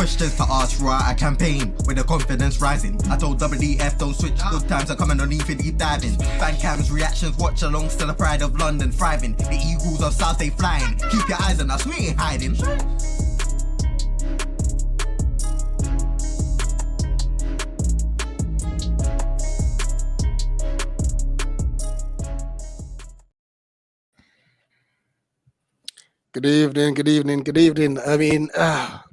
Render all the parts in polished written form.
questions to ask, right? I campaign with the confidence rising. I told WDF don't switch, good times are coming on even deep diving. Fan cams, reactions, watch along, still the pride of London thriving. The Eagles of South, they flying. Keep your eyes on us, we ain't hiding. Good evening, good evening, good evening. I mean,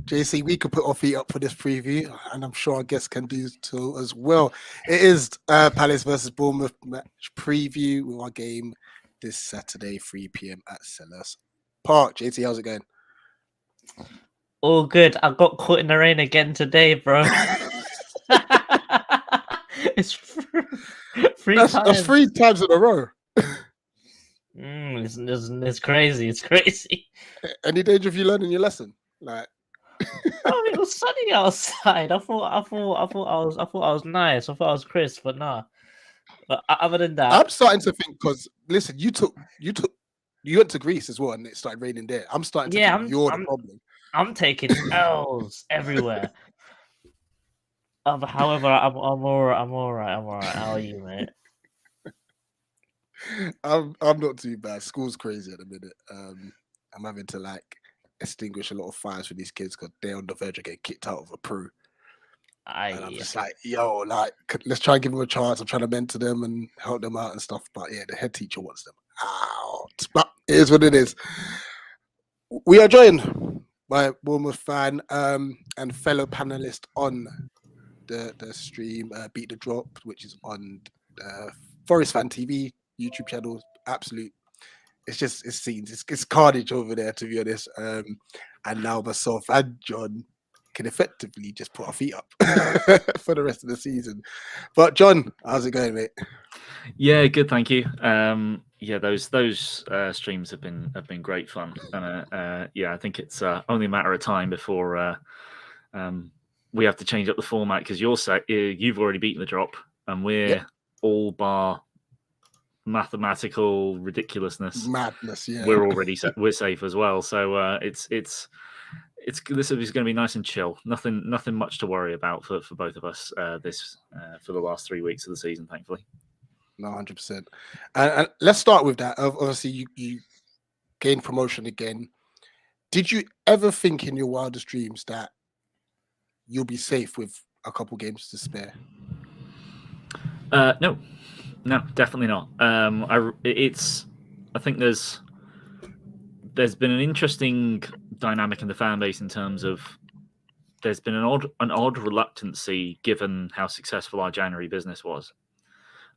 JC, we could put our feet up for this preview, and I'm sure our guests can do so as well. It is Palace versus Bournemouth match preview with our game this Saturday, 3 p.m. at Sellers Park. JC, how's it going? All good. I got caught in the rain again today, bro. It's three times. That's 3 times in a row. It's crazy. It's crazy. Any danger of you learning your lesson? Like, oh, it was sunny outside. I thought I was nice. I thought I was crisp, but nah. But other than that, I'm starting to think because listen, you went to Greece as well, and it started raining there. I'm starting to think you're the problem. I'm taking L's everywhere. However, I'm all right. How are you, mate? I'm not too bad. School's crazy at the minute. I'm having to like extinguish a lot of fires for these kids because they're on the verge of getting kicked out of a pro. And I'm just like, yo, like, let's try and give them a chance. I'm trying to mentor them and help them out and stuff. But yeah, the head teacher wants them out. But it is what it is. We are joined by Bournemouth fan and fellow panelist on the stream, Beat the Drop, which is on Forest Fan TV YouTube channel. Absolute, it's scenes, it's carnage over there, to be honest. And now myself and John can effectively just put our feet up for the rest of the season. But John, how's it going, mate? Yeah, good, thank you. Yeah, those streams have been great fun, and yeah, I think it's only a matter of time before we have to change up the format because you've already beaten the drop, and we're all bar mathematical ridiculousness, madness. Yeah, we're already we're safe as well. So this is going to be nice and chill. Nothing much to worry about for both of us for the last 3 weeks of the season, thankfully. No, 100%. And let's start with that. Obviously, you gained promotion again. Did you ever think in your wildest dreams that you'll be safe with a couple games to spare? No, definitely not. I think there's been an interesting dynamic in the fan base in terms of there's been an odd reluctancy given how successful our January business was.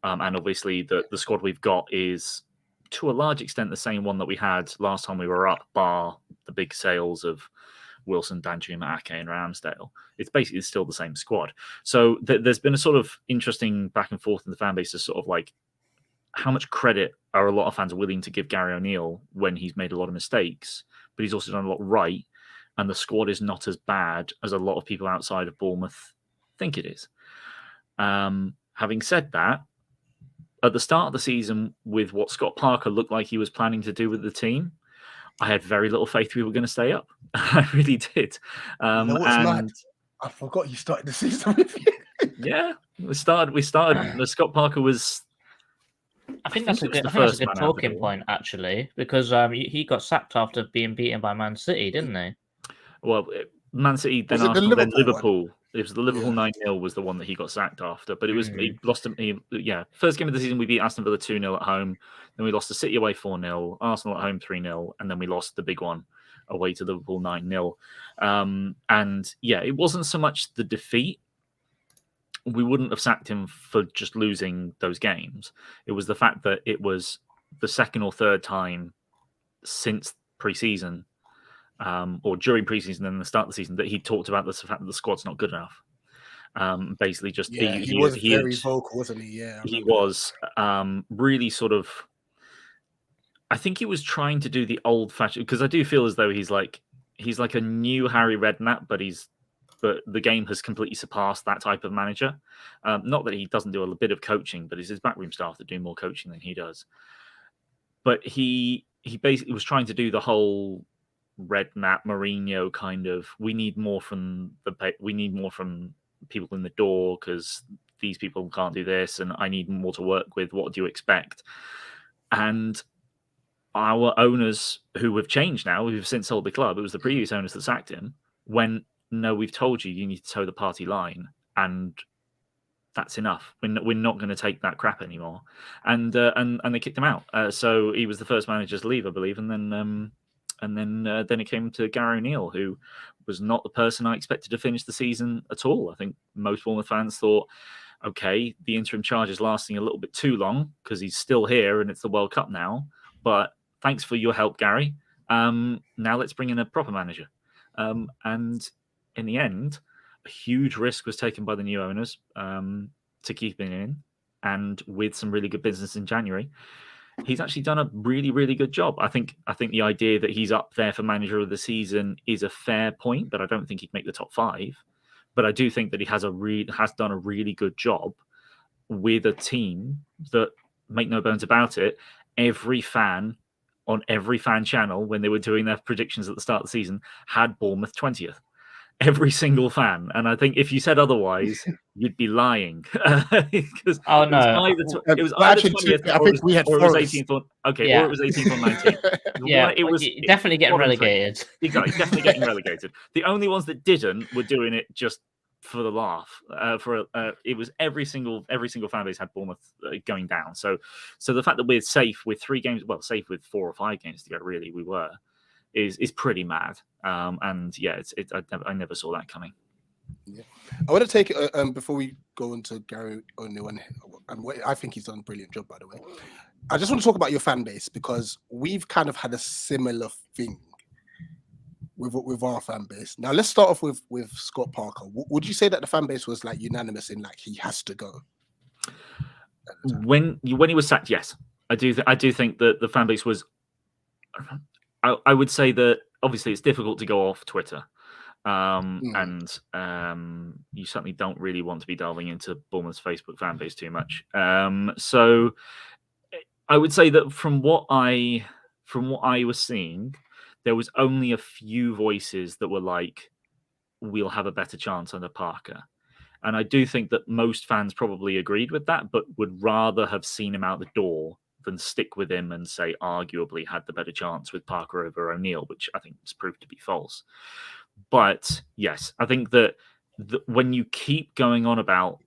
And obviously the squad we've got is to a large extent the same one that we had last time we were up, bar the big sales of Wilson, Danjuma, Ake, and Ramsdale. It's basically still the same squad. So there's been a sort of interesting back and forth in the fan base to sort of like how much credit are a lot of fans willing to give Gary O'Neill when he's made a lot of mistakes, but he's also done a lot right, and the squad is not as bad as a lot of people outside of Bournemouth think it is. Having said that, at the start of the season, with what Scott Parker looked like he was planning to do with the team, I had very little faith we were going to stay up. I really did. Mad? I forgot you started the season with you. Yeah, we started. Scott Parker was. I think that's a good talking point, actually, because he got sacked after being beaten by Man City, didn't he? Well, Man City, then Arsenal, then Liverpool. It was the Liverpool 9-0 was the one that he got sacked after. But it was he lost him. First game of the season, we beat Aston Villa 2-0 at home. Then we lost to City away 4-0, Arsenal at home 3-0, and then we lost the big one away to Liverpool 9-0. And yeah, it wasn't so much the defeat. We wouldn't have sacked him for just losing those games. It was the fact that it was the second or third time since pre-season or during pre-season and the start of the season that he talked about the fact that the squad's not good enough. Basically, just he was very vocal, wasn't he? Yeah, he was really sort of. I think he was trying to do the old-fashioned, because I do feel as though he's like a new Harry Redknapp, but the game has completely surpassed that type of manager. Not that he doesn't do a bit of coaching, but it's his backroom staff that do more coaching than he does. But he basically was trying to do the whole Redknapp, Mourinho kind of. We need more from people in the door because these people can't do this, and I need more to work with. What do you expect? And our owners, who have changed now, who've since sold the club, it was the previous owners that sacked him, went, no, we've told you need to toe the party line, and that's enough. We're not going to take that crap anymore. And they kicked him out. So he was the first manager to leave, I believe, and then it came to Gary O'Neill, who was not the person I expected to finish the season at all. I think most Bournemouth fans thought, okay, the interim charge is lasting a little bit too long because he's still here and it's the World Cup now. But thanks for your help, Gary. Now let's bring in a proper manager. And in the end, a huge risk was taken by the new owners to keep him in, and with some really good business in January, he's actually done a really, really good job. I think the idea that he's up there for manager of the season is a fair point, but I don't think he'd make the top 5. But I do think that he has done a really good job with a team that, make no bones about it, every fan on every fan channel, when they were doing their predictions at the start of the season, had Bournemouth 20th. Every single fan. And I think if you said otherwise, you'd be lying. Because oh no, it was either 20th or it was 18th or, okay, yeah. or it was 18th or 19th. Yeah, it was definitely getting relegated. Exactly, definitely getting relegated. The only ones that didn't were doing it just for the laugh. It was every single fan base had Bournemouth going down. So the fact that we're safe with 3 games, well, safe with 4 or 5 games to go, really, we were, is pretty mad. And yeah, I never saw that coming. Yeah, I want to take it before we go into Gary O'Neill and what I think he's done a brilliant job, by the way. I just want to talk about your fan base, because we've kind of had a similar thing with our fan base. Now let's start off with Scott Parker. Would you say that the fan base was like unanimous in like he has to go? When he was sacked, yes, I do think that the fan base was. I would say that obviously it's difficult to go off Twitter, and you certainly don't really want to be delving into Bournemouth's Facebook fan base too much. So I would say that from what I was seeing, there was only a few voices that were like, we'll have a better chance under Parker. And I do think that most fans probably agreed with that, but would rather have seen him out the door than stick with him and say arguably had the better chance with Parker over O'Neill, which I think has proved to be false. But yes, I think that when you keep going on about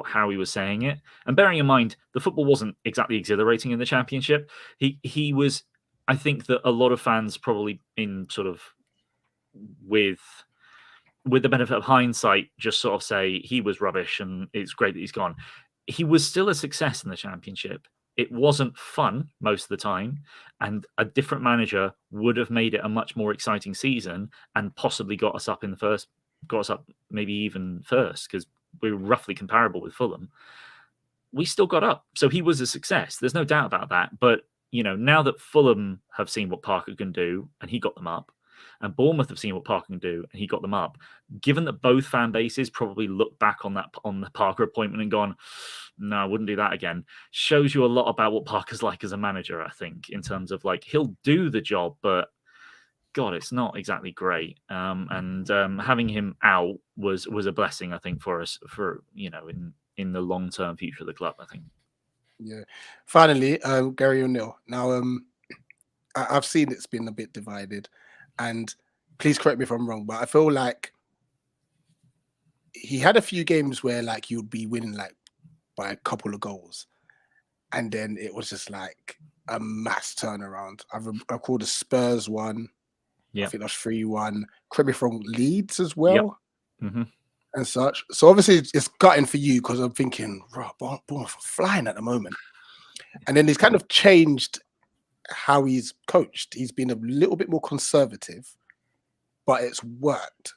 how he was saying it, and bearing in mind the football wasn't exactly exhilarating in the Championship, he was. I think that a lot of fans probably in sort of with the benefit of hindsight just sort of say he was rubbish and it's great that he's gone. He was still a success in the Championship. It wasn't fun most of the time, and a different manager would have made it a much more exciting season and possibly got us up maybe even first, because we were roughly comparable with Fulham. We still got up. So he was a success. There's no doubt about that. But, you know, now that Fulham have seen what Parker can do and he got them up, and Bournemouth have seen what Parker can do and he got them up, given that both fan bases probably look back on the Parker appointment and gone, no, I wouldn't do that again, shows you a lot about what Parker's like as a manager, I think, in terms of like, he'll do the job, but God, it's not exactly great. And having him out was a blessing, I think, for us, for, you know, in the long-term future of the club, I think. Yeah. Finally, Gary O'Neill. Now, I've seen it's been a bit divided, and please correct me if I'm wrong, but I feel like he had a few games where like you'd be winning like by a couple of goals, and then it was just like a mass turnaround. I recall the Spurs one. Yeah, I think that's 3-1. Correct me from Leeds as well. Yep. Mm-hmm. And such. So obviously it's gutting for you, because I'm thinking, Bournemouth are flying at the moment. And then he's kind of changed how he's coached. He's been a little bit more conservative, but it's worked.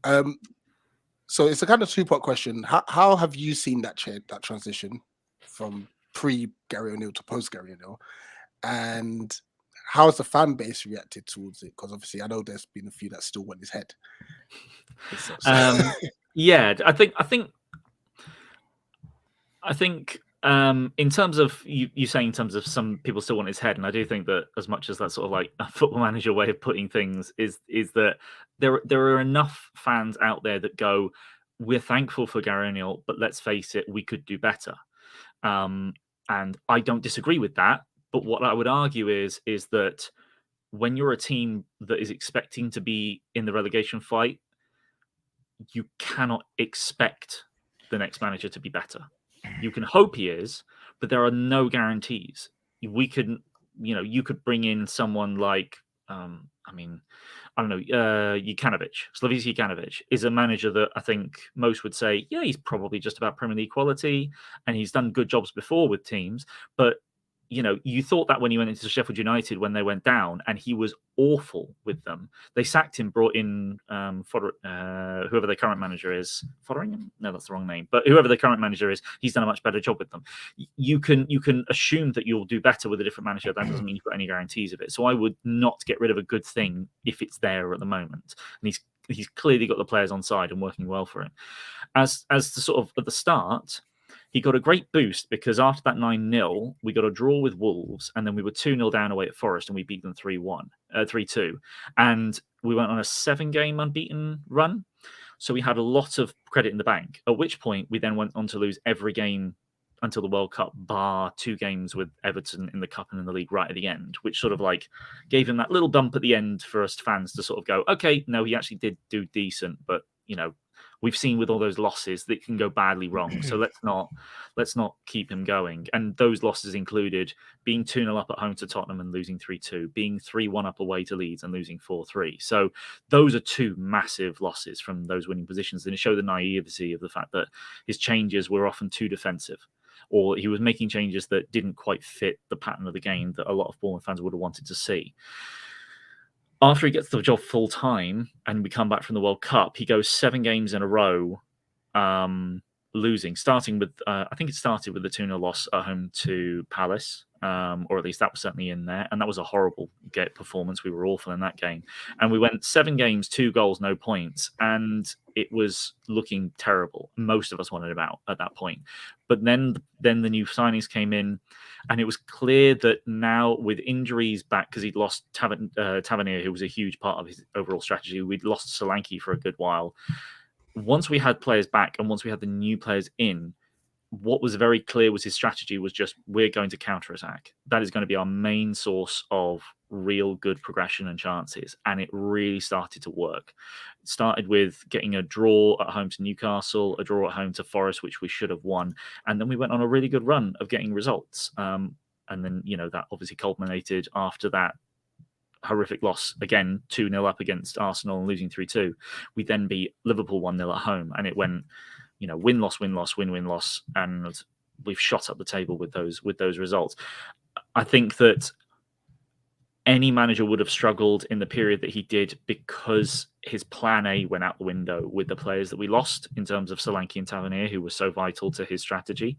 So it's a kind of 2-part question. How have you seen that transition from pre-Gary O'Neill to post-Gary O'Neill? And how has the fan base reacted towards it? Because obviously I know there's been a few that still want his head. Yeah, I think In terms of you saying in terms of some people still want his head, and I do think that as much as that's sort of like a football manager way of putting things is that there are enough fans out there that go, we're thankful for Gary O'Neill, but let's face it, we could do better. And I don't disagree with that. But what I would argue is that when you're a team that is expecting to be in the relegation fight, you cannot expect the next manager to be better. You can hope he is, but there are no guarantees. We could, you could bring in someone like, I don't know, Slavica Jukanovic is a manager that I think most would say, yeah, he's probably just about Premier League quality, and he's done good jobs before with teams, but you thought that when he went into Sheffield United when they went down, and he was awful with them. They sacked him, brought in whoever the current manager is. Fotheringham? No, that's the wrong name. But whoever the current manager is, he's done a much better job with them. You can assume that you'll do better with a different manager. That doesn't mean you've got any guarantees of it. So I would not get rid of a good thing if it's there at the moment. And he's clearly got the players on side and working well for him. As to sort of at the start, he got a great boost because after that 9-0, we got a draw with Wolves, and then we were 2-0 down away at Forest, and we beat them 3-2. And we went on a 7-game unbeaten run. So we had a lot of credit in the bank, at which point we then went on to lose every game until the World Cup, bar 2 games with Everton in the Cup and in the league right at the end, which sort of like gave him that little bump at the end for us fans to sort of go, okay, no, he actually did do decent, but, we've seen with all those losses that it can go badly wrong. So let's not keep him going. And those losses included being 2-0 up at home to Tottenham and losing 3-2, being 3-1 up away to Leeds and losing 4-3. So those are 2 massive losses from those winning positions. And it showed the naivety of the fact that his changes were often too defensive, or he was making changes that didn't quite fit the pattern of the game that a lot of Bournemouth fans would have wanted to see. After he gets the job full time and we come back from the World Cup, he goes 7 games in a row losing, starting with, I think it started with the 2-0 loss at home to Palace, or at least that was certainly in there. And that was a horrible performance. We were awful in that game. And we went 7 games, 2 goals, no points. And it was looking terrible. Most of us wanted him out at that point. But then the new signings came in, and it was clear that now with injuries back, because he'd lost Tavernier, who was a huge part of his overall strategy. We'd lost Solanke for a good while. Once we had players back and once we had the new players in, what was very clear was his strategy was just, we're going to counterattack. That is going to be our main source of real good progression and chances. And it really started to work. It started with getting a draw at home to Newcastle, a draw at home to Forest, which we should have won. And then we went on a really good run of getting results. And then, that obviously culminated after that horrific loss, again, 2-0 up against Arsenal and losing 3-2. We then beat Liverpool 1-0 at home. And it went, win, loss, win, loss, win, win, loss. And we've shot up the table with those results. I think that any manager would have struggled in the period that he did because his plan A went out the window with the players that we lost in terms of Solanke and Tavernier, who were so vital to his strategy.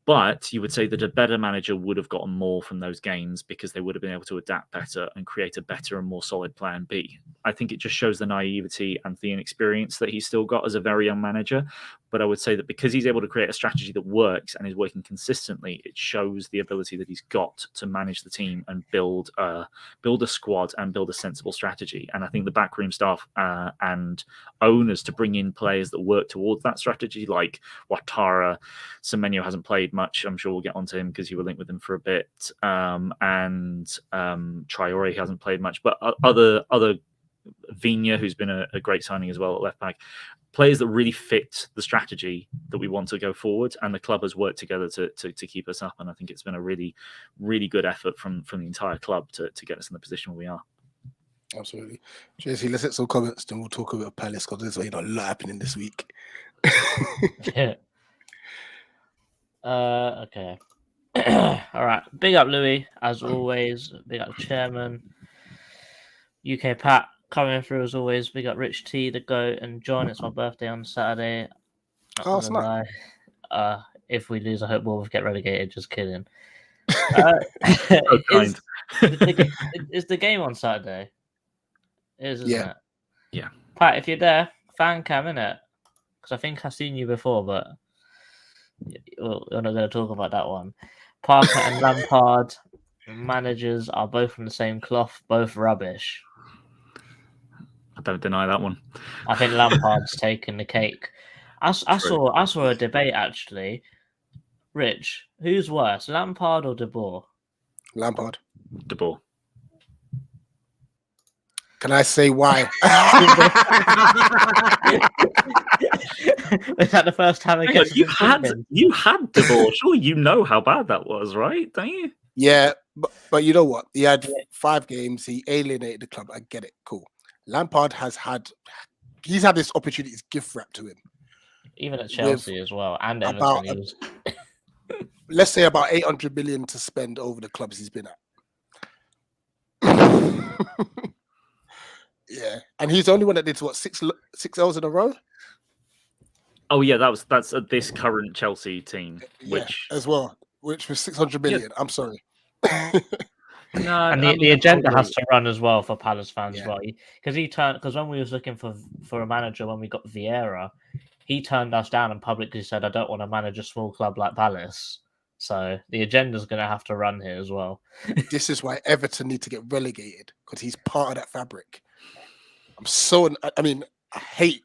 But you would say that a better manager would have gotten more from those gains because they would have been able to adapt better and create a better and more solid plan B. I think it just shows the naivety and the inexperience that he's still got as a very young manager. But I would say that because he's able to create a strategy that works and is working consistently, it shows the ability that he's got to manage the team and build a squad and build a sensible strategy. And I think the backroom staff and owners to bring in players that work towards that strategy, like Ouattara. Semenyo hasn't played much. I'm sure we'll get onto him because you were linked with him for a bit. And Traore hasn't played much. But other Vigna, who's been a great signing as well at left back, players that really fit the strategy that we want to go forward, and the club has worked together to keep us up. And I think it's been a really, really good effort from the entire club to get us in the position where we are. Absolutely. JC, let's hit some comments, then we'll talk about Palace because there's a lot happening this week. Yeah. Okay. All right. Big up Louis, as always. Big up Chairman. UK Pat coming through as always. Big up Rich T, the GOAT, and John. It's my birthday on Saturday. Oh, it's not. If we lose, I hope we'll get relegated. Just kidding. Is the game on Saturday? It is, isn't it? Yeah. Pat, if you're there, fan cam, innit? Because I think I've seen you before, but We're not going to talk about that one. Parker and Lampard, managers are both from the same cloth, both rubbish. I don't deny that one. I think Lampard's taken the cake. I saw a debate actually. Rich, who's worse, Lampard or De Boer? Lampard. De Boer. Can I say why? Was that the first time you had De Boer? Sure, you know how bad that was, right? Don't you? Yeah, but you know what? He had 5 games. He alienated the club. I get it. Cool. Lampard he's had this opportunity. It's gift wrapped to him. Even at Chelsea as well, and Everton. Let's say about 800 million to spend over the clubs he's been at. Yeah, and he's the only one that did what 6 L's in a row. Oh yeah, that's this current Chelsea team, which as well, which was 600 million. Yeah. I'm sorry. No, and the agenda has to run as well for Palace fans as well, because when we was looking for a manager when we got Vieira, he turned us down and publicly said, "I don't want to manage a small club like Palace." So the agenda's going to have to run here as well. This is why Everton need to get relegated, because he's part of that fabric. I hate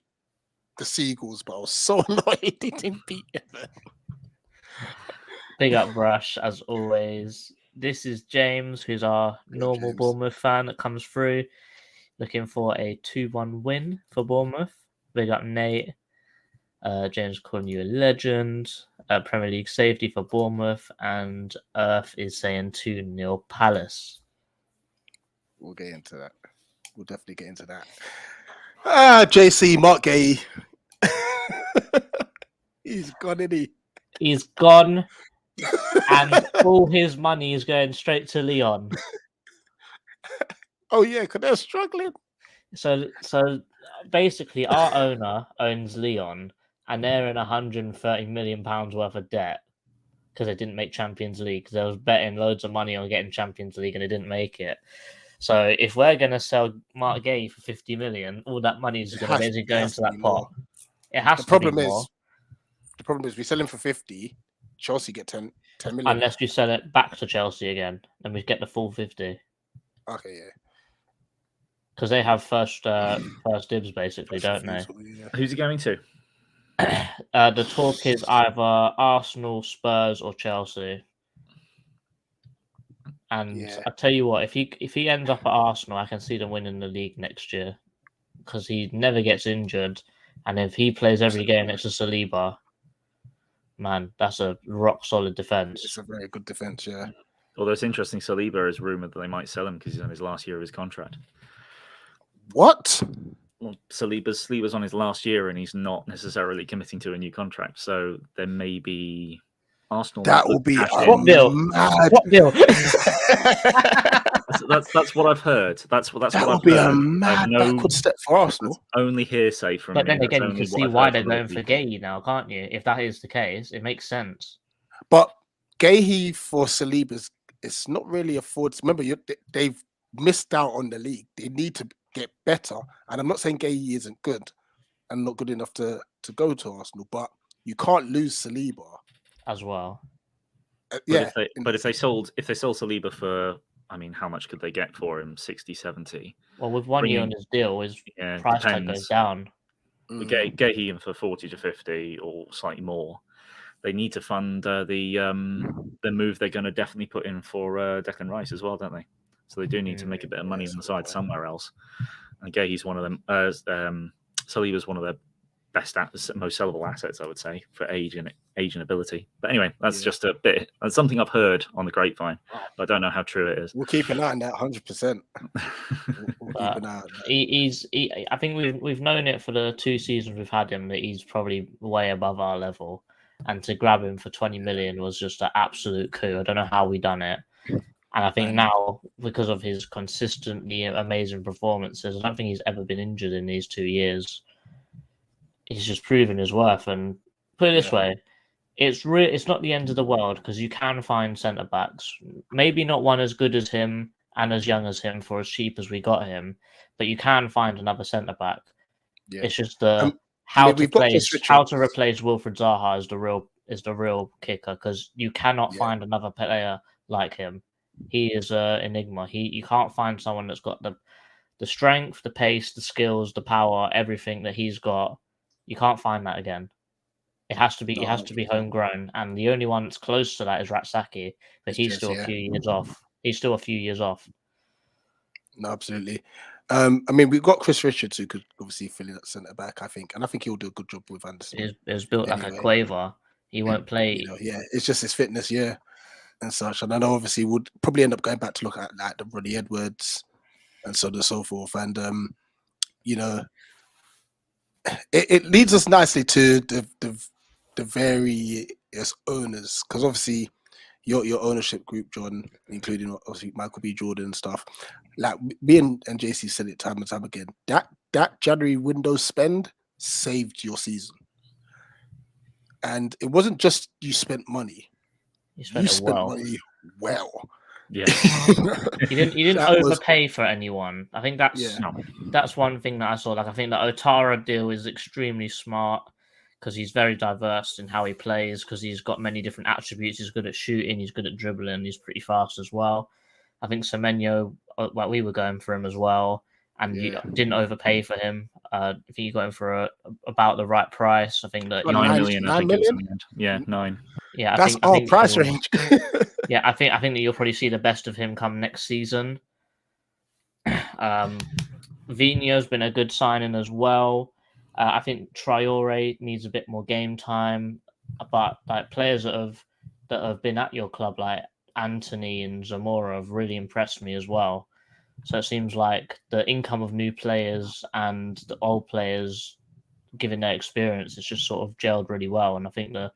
the Seagulls, but I was so annoyed he didn't beat Everton. Big up Brush, as always. This is James, who's our normal Bournemouth fan that comes through, looking for a 2-1 win for Bournemouth. Big up Nate. James calling you a legend. Premier League safety for Bournemouth, and Earth is saying 2-0 Palace. We'll get into that. We'll definitely get into that. JC, Mark Gay. He's gone, isn't he? He's gone, and all his money is going straight to Leon. Oh yeah, because they're struggling. So basically, our owner owns Leon, and they're in £130 million worth of debt because they didn't make Champions League. Because they was betting loads of money on getting Champions League, and they didn't make it. So if we're going to sell Mark Gay for 50 million, all that money is going to basically go into that pot. It has to be more. The problem is we sell him for 50, Chelsea get 10 million. Unless we sell it back to Chelsea again, then we get the full 50. Okay, yeah. Because they have first dibs, basically, don't they? Yeah. Who's he going to? The talk is either Arsenal, Spurs, or Chelsea. And I tell you what, if he ends up at Arsenal, I can see them winning the league next year because he never gets injured, and if he plays every game next to Saliba, man, that's a rock solid defense. It's a very good defense, yeah. Although it's interesting, Saliba is rumored that they might sell him because he's on his last year of his contract. What? Well, Saliba's on his last year, and he's not necessarily committing to a new contract. So there may be Arsenal. That will be what deal? What deal? That's what I've heard. That will be a mad backward step for Arsenal. Only hearsay from. But then again, you can see why they're going for Gay now, can't you? If that is the case, it makes sense. But Gay for Saliba's, it's not really a forward. Remember, they've missed out on the league. They need to get better. And I'm not saying Gay isn't good and not good enough to go to Arsenal, but you can't lose Saliba as well. But if they sold Saliba for, I mean, how much could they get for him? 60, 70? Well, with 1 year on his deal, his price tag goes down. Get him for 40 to 50 or slightly more. They need to fund the move they're going to definitely put in for Declan Rice as well, don't they? So they do need to make a bit of money on the side somewhere else. And Gay's one of them. Saliba's one of the most sellable assets, I would say, for age and ability. But anyway, that's just a bit. That's something I've heard on the grapevine. But I don't know how true it is. We'll keep an eye on that, 100%. I think we've known it for the 2 seasons we've had him that he's probably way above our level, and to grab him for 20 million was just an absolute coup. I don't know how we done it. And I think now, because of his consistently amazing performances, I don't think he's ever been injured in these 2 years. He's just proven his worth. And put it this way, it's not the end of the world because you can find centre backs. Maybe not one as good as him and as young as him for as cheap as we got him, but you can find another centre back. Yeah. It's just how to replace Wilfried Zaha is the real is the real kicker, because you cannot find another player like him. He is an enigma. You can't find someone that's got the strength, the pace, the skills, the power, everything that he's got. You can't find that again. It has to be homegrown, and the only one that's close to that is Ratsaki, but he's still a few years off. He's still a few years off. No, absolutely. I mean, we've got Chris Richards, who could obviously fill in at centre back, I think, and I think he'll do a good job with Anderson. It was built like a quaver. He won't play. It's just his fitness, and such. And I know obviously would probably end up going back to look at like the Ronnie Edwards and so on and so forth. And it leads us nicely to the various owners, because obviously your ownership group, John, including obviously Michael B. Jordan and stuff. Like me and JC said it time and time again. That January window spend saved your season, and it wasn't just you spent money. You spent money well. Yeah, you didn't overpay for anyone. I think that's one thing that I saw. Like, I think the Otara deal is extremely smart, because he's very diverse in how he plays, because he's got many different attributes. He's good at shooting, he's good at dribbling, he's pretty fast as well. I think Semenyo, we were going for him as well, and you didn't overpay for him. I think you got him for about the right price. I think that 9 million. I think it was in the end. Yeah, 9. Yeah, that's our price range. Yeah, I think that you'll probably see the best of him come next season. Vino's been a good signing as well. I think Traore needs a bit more game time, but like players that have been at your club, like Anthony and Zamora, have really impressed me as well. So it seems like the income of new players and the old players, given their experience, it's just sort of gelled really well. And I think the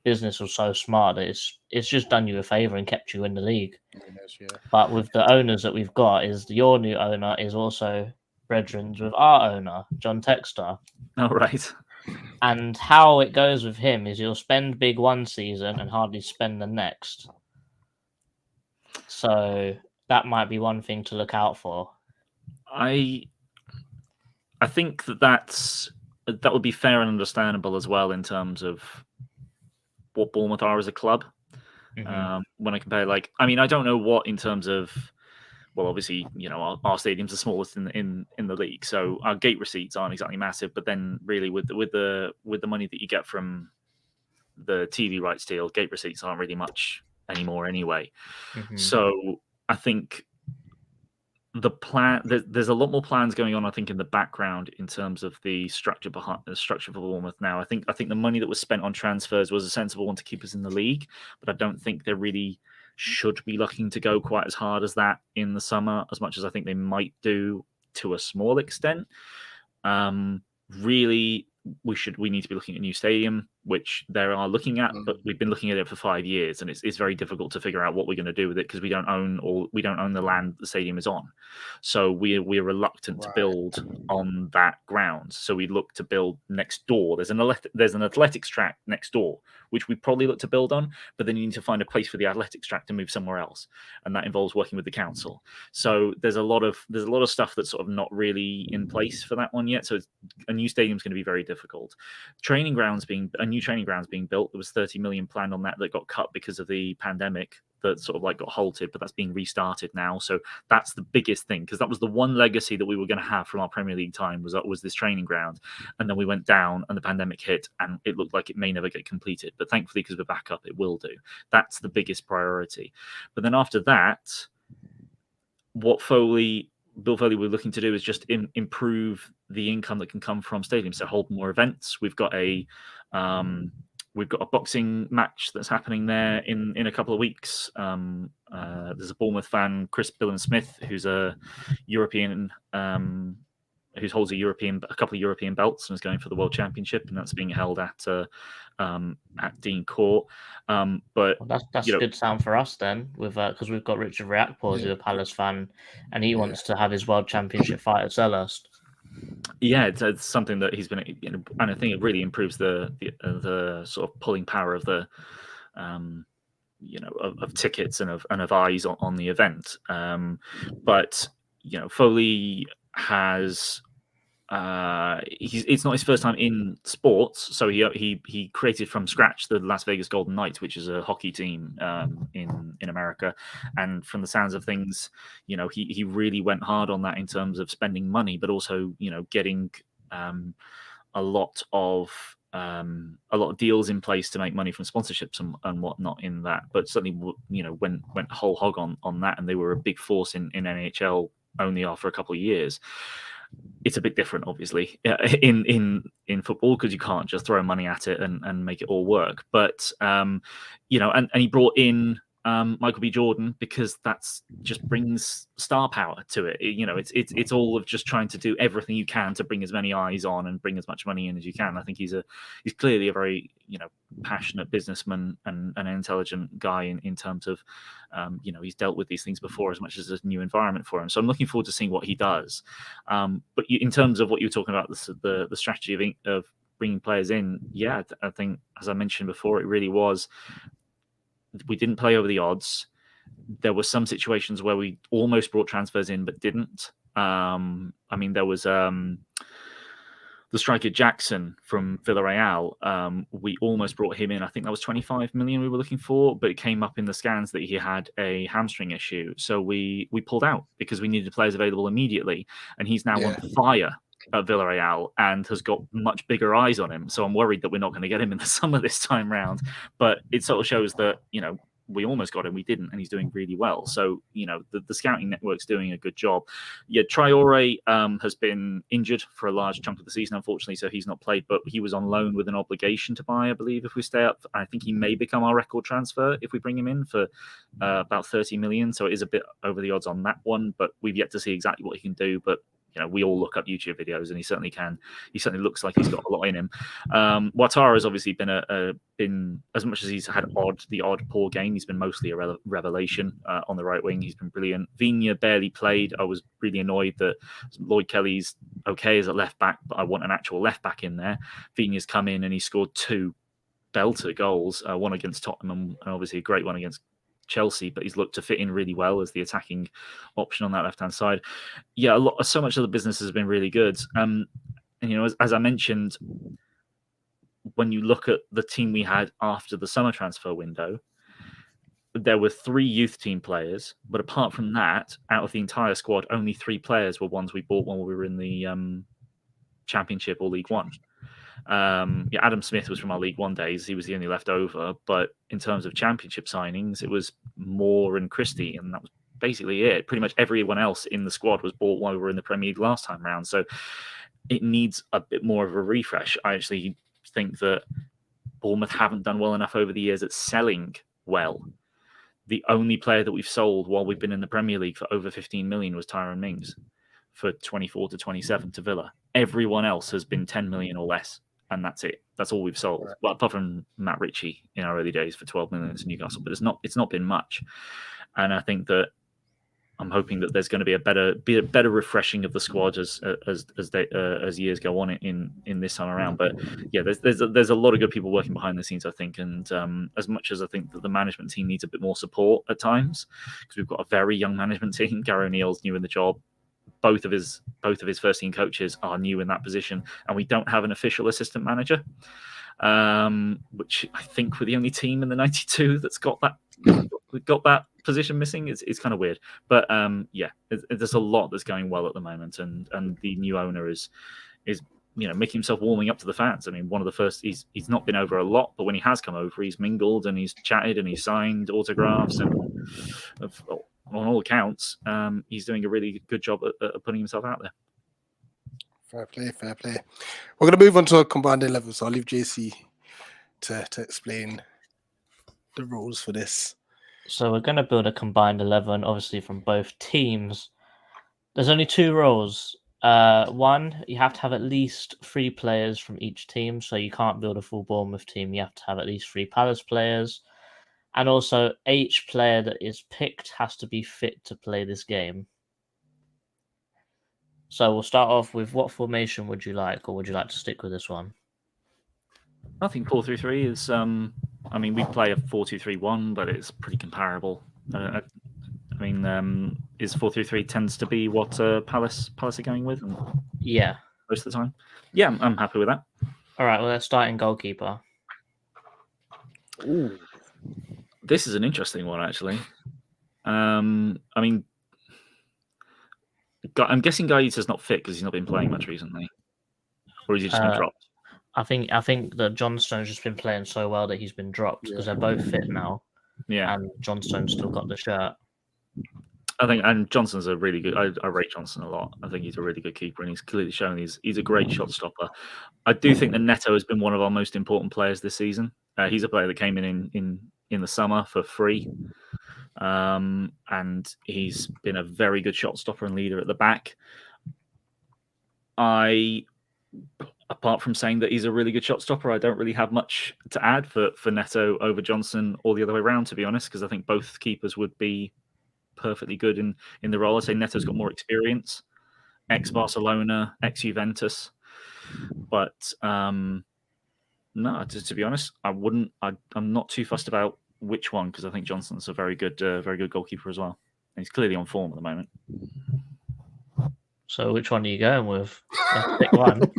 business was so smart that it's just done you a favour and kept you in the league. But with the owners that we've got, your new owner is also brethren with our owner, John Textor. Oh, right. And how it goes with him is he'll spend big one season and hardly spend the next. So that might be one thing to look out for. I think that would be fair and understandable as well in terms of what Bournemouth are as a club. Mm-hmm. When I compare, I don't know what in terms of. Well, obviously, our stadium's the smallest in the league, so our gate receipts aren't exactly massive. But then, really, with the money that you get from the TV rights deal, gate receipts aren't really much anymore, anyway. Mm-hmm. So I think the plan there's a lot more plans going on. I think in the background in terms of the structure behind the structure for Bournemouth now. I think the money that was spent on transfers was a sensible one to keep us in the league, but I don't think they're really should be looking to go quite as hard as that in the summer, as much as I think they might do to a small extent. Really, we need to be looking at a new stadium, which they are looking at, but we've been looking at it for 5 years, and it's very difficult to figure out what we're going to do with it, because we don't own the land the stadium is on. So we're reluctant to build on that ground. So we look to build next door. There's an athletics track next door, which we probably look to build on, but then you need to find a place for the athletics track to move somewhere else, and that involves working with the council. So there's a lot of stuff that's sort of not really in place for that one yet. So a new stadium is going to be very difficult. A new training grounds being built. There was 30 million planned on that got cut because of the pandemic, that sort of got halted, but that's being restarted now. So that's the biggest thing, because that was the one legacy that we were going to have from our Premier League time was this training ground. And then we went down and the pandemic hit and it looked like it may never get completed. But thankfully, because we're back up, it will do. That's the biggest priority. But then after that, what Bill Foley we're looking to do is just improve the income that can come from stadiums. So hold more events. We've got a boxing match that's happening there in a couple of weeks. There's a Bournemouth fan, Chris Billen Smith, who's a European, who holds a couple of European belts and is going for the World Championship, and that's being held at Dean Court. But that's a good sound for us then, with because we've got Richard Reakpor, who's a Palace fan, and he wants to have his World Championship fight at Selhurst. Yeah, it's something that he's been, and I think it really improves the sort of pulling power of the, of tickets and of eyes on the event. But Foley has it's not his first time in sports, so he created from scratch the Las Vegas Golden Knights, which is a hockey team in America. And from the sounds of things, he really went hard on that in terms of spending money, but also getting a lot of deals in place to make money from sponsorships and whatnot in that. But certainly went whole hog on that, and they were a big force in NHL only after a couple of years. It's a bit different, obviously, in football, because you can't just throw money at it and make it all work. But and he brought in Michael B. Jordan because that's just brings star power to it. It's all of just trying to do everything you can to bring as many eyes on and bring as much money in as you can. I think he's clearly a very passionate businessman and an intelligent guy in terms of he's dealt with these things before as much as a new environment for him. So I'm looking forward to seeing what he does. But in terms of what you were talking about, the strategy of bringing players in, yeah, I think, as I mentioned before, it really was. We didn't play over the odds. There were some situations where we almost brought transfers in but didn't. There was the striker Jackson from Villarreal. We almost brought him in. I think that was 25 million we were looking for, but it came up in the scans that he had a hamstring issue. So we pulled out because we needed players available immediately. And he's now on fire at Villarreal and has got much bigger eyes on him. So I'm worried that we're not going to get him in the summer this time round. But it sort of shows that, we almost got him, we didn't, and he's doing really well. So, the scouting network's doing a good job. Yeah, Traore has been injured for a large chunk of the season, unfortunately, so he's not played, but he was on loan with an obligation to buy, I believe, if we stay up. I think he may become our record transfer if we bring him in for about 30 million. So it is a bit over the odds on that one, but we've yet to see exactly what he can do. But we all look up YouTube videos, and he certainly can. He certainly looks like he's got a lot in him. Ouattara has obviously been as much as he's had the odd poor game, he's been mostly a revelation on the right wing. He's been brilliant. Vigna barely played. I was really annoyed that Lloyd Kelly's okay as a left back, but I want an actual left back in there. Vigna's come in and he scored 2 belter goals, one against Tottenham and obviously a great one against Chelsea, but he's looked to fit in really well as the attacking option on that left-hand side. Yeah, so much of the business has been really good. And as I mentioned, when you look at the team we had after the summer transfer window, there were 3 youth team players, but apart from that, out of the entire squad, only 3 players were ones we bought when we were in the Championship or League One. Adam Smith was from our League One days. He was the only left over. But in terms of Championship signings, it was Moore and Christie, and that was basically it. Pretty much everyone else in the squad was bought while we were in the Premier League last time round. So it needs a bit more of a refresh. I actually think that Bournemouth haven't done well enough over the years at selling well. The only player that we've sold while we've been in the Premier League for over 15 million was Tyrone Mings for 24 to 27 to Villa. Everyone else has been 10 million or less. And that's it. That's all we've sold. Well, apart from Matt Ritchie in our early days for 12 million to Newcastle, but it's not been much. And I think that I'm hoping that there's going to be a better refreshing of the squad as years go on in this time around. But yeah, there's a lot of good people working behind the scenes, I think. And as much as I think that the management team needs a bit more support at times, because we've got a very young management team. Gary O'Neill's new in the job. Both of his first team coaches are new in that position, and we don't have an official assistant manager, which I think we're the only team in the 92 that's got that position missing. It's kind of weird, but there's a lot that's going well at the moment, and the new owner is making himself warming up to the fans. I mean, one of the first, he's not been over a lot, but when he has come over, he's mingled and he's chatted and he's signed autographs and on all accounts, he's doing a really good job at putting himself out there. Fair play. We're going to move on to a combined 11, so I'll leave JC to explain the rules for this. So we're going to build a combined 11, obviously from both teams. There's only 2 rules. One, you have to have at least 3 players from each team, so you can't build a full Bournemouth team. You have to have at least 3 Palace players. And also, each player that is picked has to be fit to play this game. So we'll start off with, what formation would you like, or would you like to stick with this one? I think 4-3-3 is. We play a 4-2-3-1, but it's pretty comparable. Is 4-3-3 tends to be what Palace are going with? Yeah. most of the time. Yeah, I'm happy with that. All right, well, let's start in goalkeeper. Ooh. This is an interesting one, actually. I mean, I'm guessing Gaeta's not fit because he's not been playing much recently, or has he just been dropped? I think that Johnstone's just been playing so well that he's been dropped because they're both fit now. Yeah, and Johnstone's still got the shirt. I think, and Johnson's a really good. I rate Johnson a lot. I think he's a really good keeper, and he's clearly shown he's a great shot stopper. I do think that Neto has been one of our most important players this season. He's a player that came in the summer for free, and he's been a very good shot stopper and leader at the back. Apart from saying that he's a really good shot stopper, I don't really have much to add for Neto over Johnson or the other way around, to be honest, because I think both keepers would be perfectly good in the role. I'd say Neto's got more experience, ex-Barcelona, ex-Juventus. But no, to be honest, I'm not too fussed about which one because I think Johnson's a very good goalkeeper as well. And he's clearly on form at the moment. So which one are you going with? Pick one.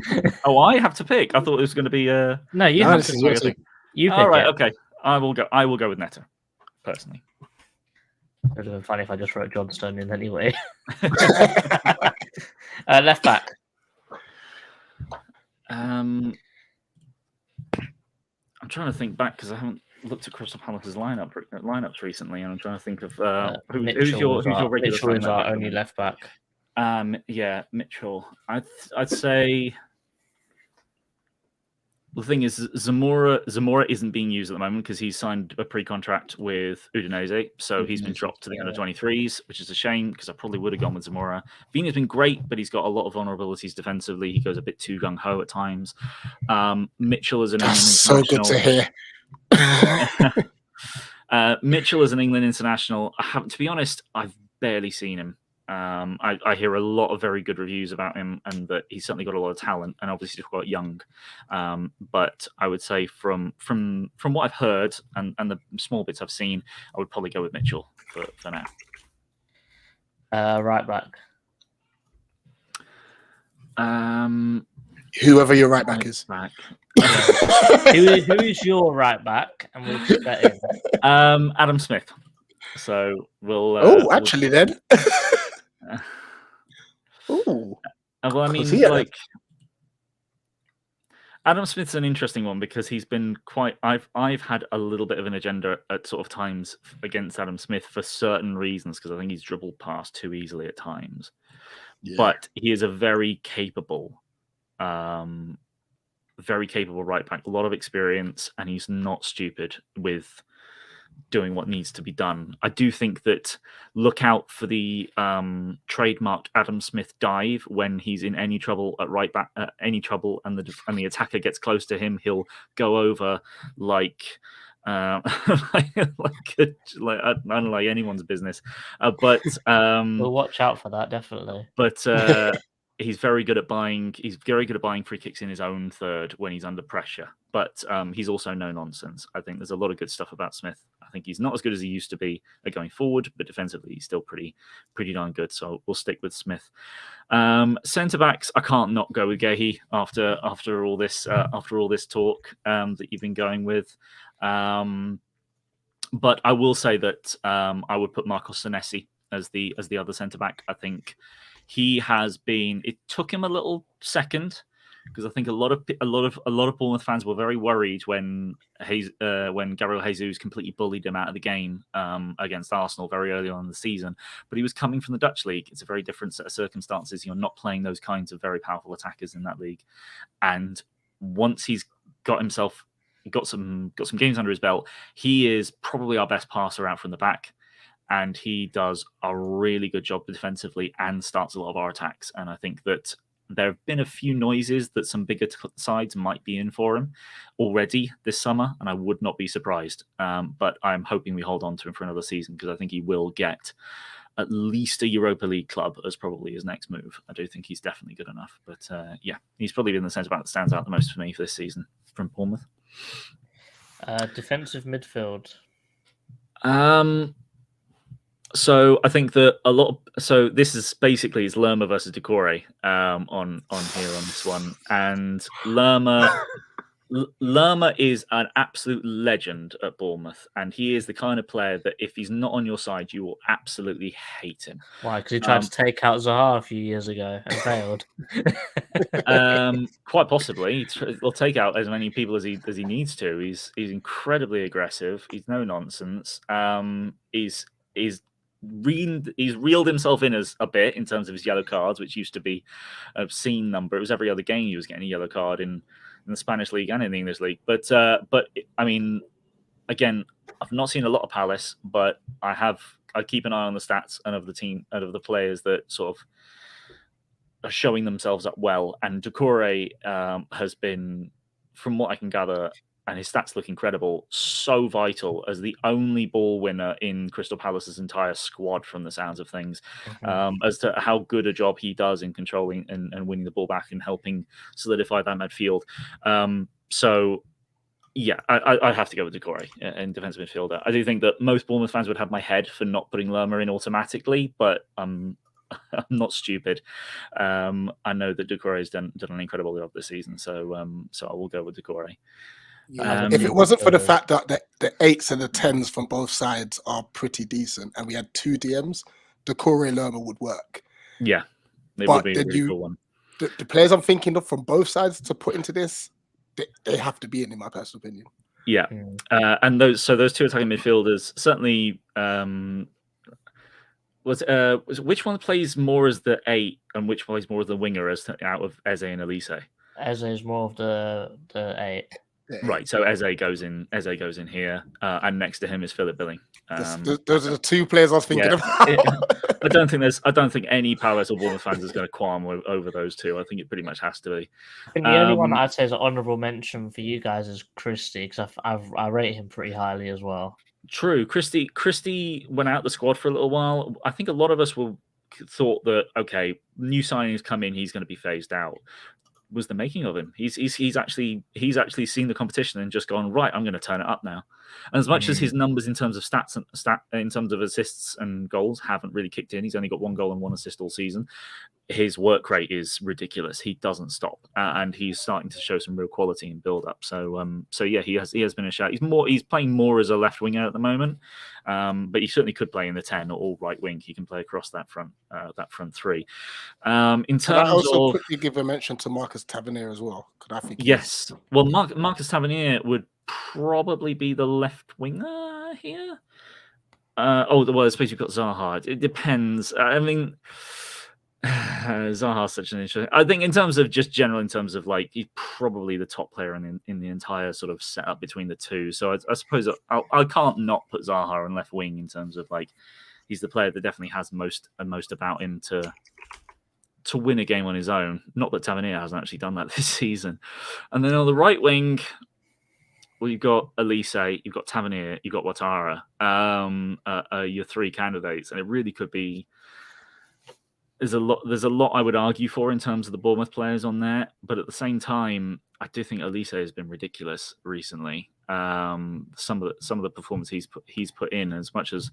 Oh, I have to pick. I thought it was going to be No, you have to pick. You pick. All right, okay. I will go with Neto, personally. It would have been funny if I just wrote Johnstone in anyway. Left back. I'm trying to think back because I haven't looked at Crystal Palace's lineups recently, and I'm trying to think of who's your regular. Mitchell is our only left back. Yeah, Mitchell. I'd say the thing is Zamora isn't being used at the moment because he's signed a pre-contract with Udinese, so he's been dropped to the under-23s, which is a shame because I probably would have gone with Zamora. Vina's been great, but he's got a lot of vulnerabilities defensively. He goes a bit too gung-ho at times. Mitchell is an England so good to hear. Mitchell is an England international. To be honest, I've barely seen him. I hear a lot of very good reviews about him, and that he's certainly got a lot of talent, and obviously quite young. But I would say from what I've heard and the small bits I've seen, I would probably go with Mitchell for now. Right back. Whoever your right back is. Back. Who is your right back? And we'll put that in. Adam Smith. So we'll. Actually, then. Well, I mean, like Adam Smith's an interesting one because he's been quite. I've had a little bit of an agenda at sort of times against Adam Smith for certain reasons because I think he's dribbled past too easily at times. Yeah. But he is a very capable right back, a lot of experience, and he's not stupid with doing what needs to be done. I do think that look out for the trademarked Adam Smith dive when he's in any trouble at right back, any trouble, and the attacker gets close to him, he'll go over like I don't like anyone's business. But we'll watch out for that, definitely. But he's very good at buying. He's very good at buying free kicks in his own third when he's under pressure. But he's also no nonsense. I think there's a lot of good stuff about Smith. I think he's not as good as he used to be at going forward, but defensively he's still pretty darn good. So we'll stick with Smith. Centre backs, I can't not go with Gehi after all this talk that you've been going with. But I will say that I would put Marcos Senesi as the other centre back. I think he has been. It took him a little second because I think a lot of Bournemouth fans were very worried when Gabriel Jesus completely bullied him out of the game against Arsenal very early on in the season. But he was coming from the Dutch league. It's a very different set of circumstances. You're not playing those kinds of very powerful attackers in that league. And once he's got some games under his belt, he is probably our best passer out from the back. And he does a really good job defensively and starts a lot of our attacks. And I think that there have been a few noises that some bigger sides might be in for him already this summer, and I would not be surprised. But I'm hoping we hold on to him for another season because I think he will get at least a Europa League club as probably his next move. I do think he's definitely good enough. But yeah, he's probably been the centre back that stands out the most for me for this season from Bournemouth. Defensive midfield. So I think that a lot. So this is basically it's Lerma versus Decore on here on this one, and Lerma is an absolute legend at Bournemouth, and he is the kind of player that if he's not on your side, you will absolutely hate him. Why? Because he tried to take out Zaha a few years ago and failed. Quite possibly, he'll take out as many people as he needs to. He's incredibly aggressive. He's no nonsense. He's reeled himself in as a bit in terms of his yellow cards, which used to be an obscene number. It was every other game he was getting a yellow card in the Spanish league and in the English league. But I mean, again, I've not seen a lot of Palace, but I keep an eye on the stats and of the team and of the players that sort of are showing themselves up well. And Decore has been, from what I can gather, and his stats look incredible, so vital as the only ball winner in Crystal Palace's entire squad from the sounds of things, as to how good a job he does in controlling and winning the ball back and helping solidify that midfield. So, yeah, I have to go with Decore in defensive midfielder. I do think that most Bournemouth fans would have my head for not putting Lerma in automatically, but I'm not stupid. I know that Decore has done an incredible job this season, so I will go with Decore. Yeah, if it wasn't for the fact that the 8s and the 10s from both sides are pretty decent, and we had 2 DMs, Decore Lerma would work. Yeah, it would be a really cool one. The players I'm thinking of from both sides to put into this, they have to be in my personal opinion. Yeah, and those 2 attacking midfielders certainly. Which one plays more as the 8 and which plays more as the winger out of Eze and Elise? Eze is more of the 8. Right, so Eze goes in here, and next to him is Philip Billing. Those are the 2 players I was thinking about. I don't think any Palace or Bournemouth fans is going to qualm over those 2. I think it pretty much has to be. I think the only one that I'd say is an honourable mention for you guys is Christie, because I rate him pretty highly as well. True, Christie went out the squad for a little while. I think a lot of us thought that okay, new signings come in, he's going to be phased out. Was the making of him. He's actually seen the competition and just gone, right, I'm going to turn it up now. And as much as his numbers in terms of stats in terms of assists and goals haven't really kicked in, he's only got 1 goal and 1 assist all season. His work rate is ridiculous. He doesn't stop, and he's starting to show some real quality and build up. So yeah, he has been a shout. He's playing more as a left winger at the moment, but he certainly could play in the 10 or right wing. He can play across that front 3. In terms Could I also of quickly give a mention to Marcus Tavernier as well? Could I think? Yes, well, Marcus Tavernier would probably be the left winger here. I suppose you've got Zaha. It depends. I mean. Zaha's such an interesting. I think in terms of just general, in terms of like he's probably the top player in the entire sort of setup between the 2. So I suppose I can't not put Zaha on left wing in terms of like he's the player that definitely has most about him to win a game on his own. Not that Tavernier hasn't actually done that this season. And then on the right wing, well, you've got Elise, you've got Tavernier, you've got Ouattara. Your 3 candidates, and it really could be. There's a lot I would argue for in terms of the Bournemouth players on there, but at the same time, I do think Elise has been ridiculous recently. Some of the performance he's put in, as much as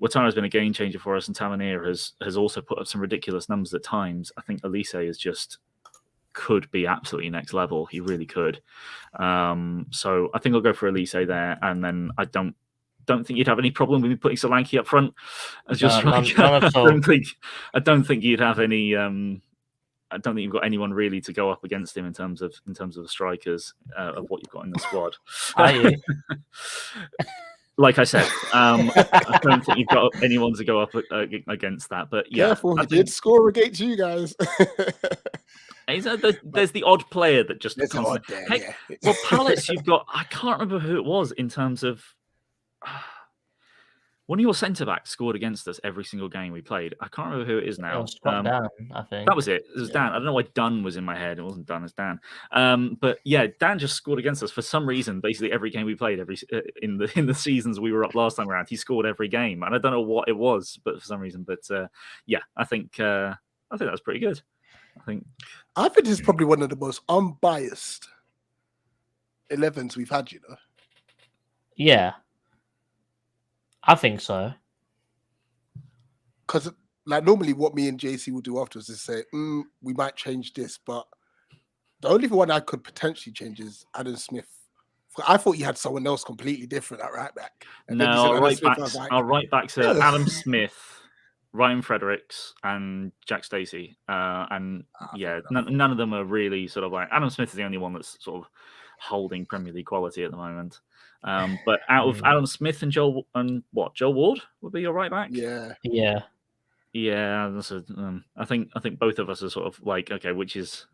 Ouattara has been a game changer for us, and Tavernier has also put up some ridiculous numbers at times. I think Elise is just could be absolutely next level. He really could. So I think I'll go for Elise there, and then I don't think you'd have any problem with me putting Solanke up front as your striker. I don't think you'd have any. I don't think you've got anyone really to go up against him in terms of the strikers of what you've got in the squad. Are you? Like I said, I don't think you've got anyone to go up against that. But yeah, careful, he did score against you guys. There's the odd player that just. Yeah. Well, Palace, you've got. I can't remember who it was in terms of. One of your centre-backs scored against us every single game we played. I can't remember who it is now. It was Dan, I think. That was it. It was Dan. I don't know why Dunn was in my head. It wasn't Dunn, it's Dan. But yeah, Dan just scored against us for some reason. Basically, every game we played, in the seasons we were up last time around, he scored every game, and I don't know what it was, but for some reason. But yeah, I think that was pretty good. I think this is probably one of the most unbiased 11s we've had. You know. Yeah. I think so. because like normally what me and JC will do afterwards is say, we might change this, but the only one I could potentially change is Adam Smith. I thought you had someone else completely different at right back. And no, our right backs are Adam Smith, Ryan Fredericks, and Jack Stacey. None of them are really sort of like Adam Smith is the only one that's sort of holding Premier League quality at the moment. But out of Adam Smith and Joel Ward would be your right back? Yeah. That's I think both of us are sort of like, okay, which is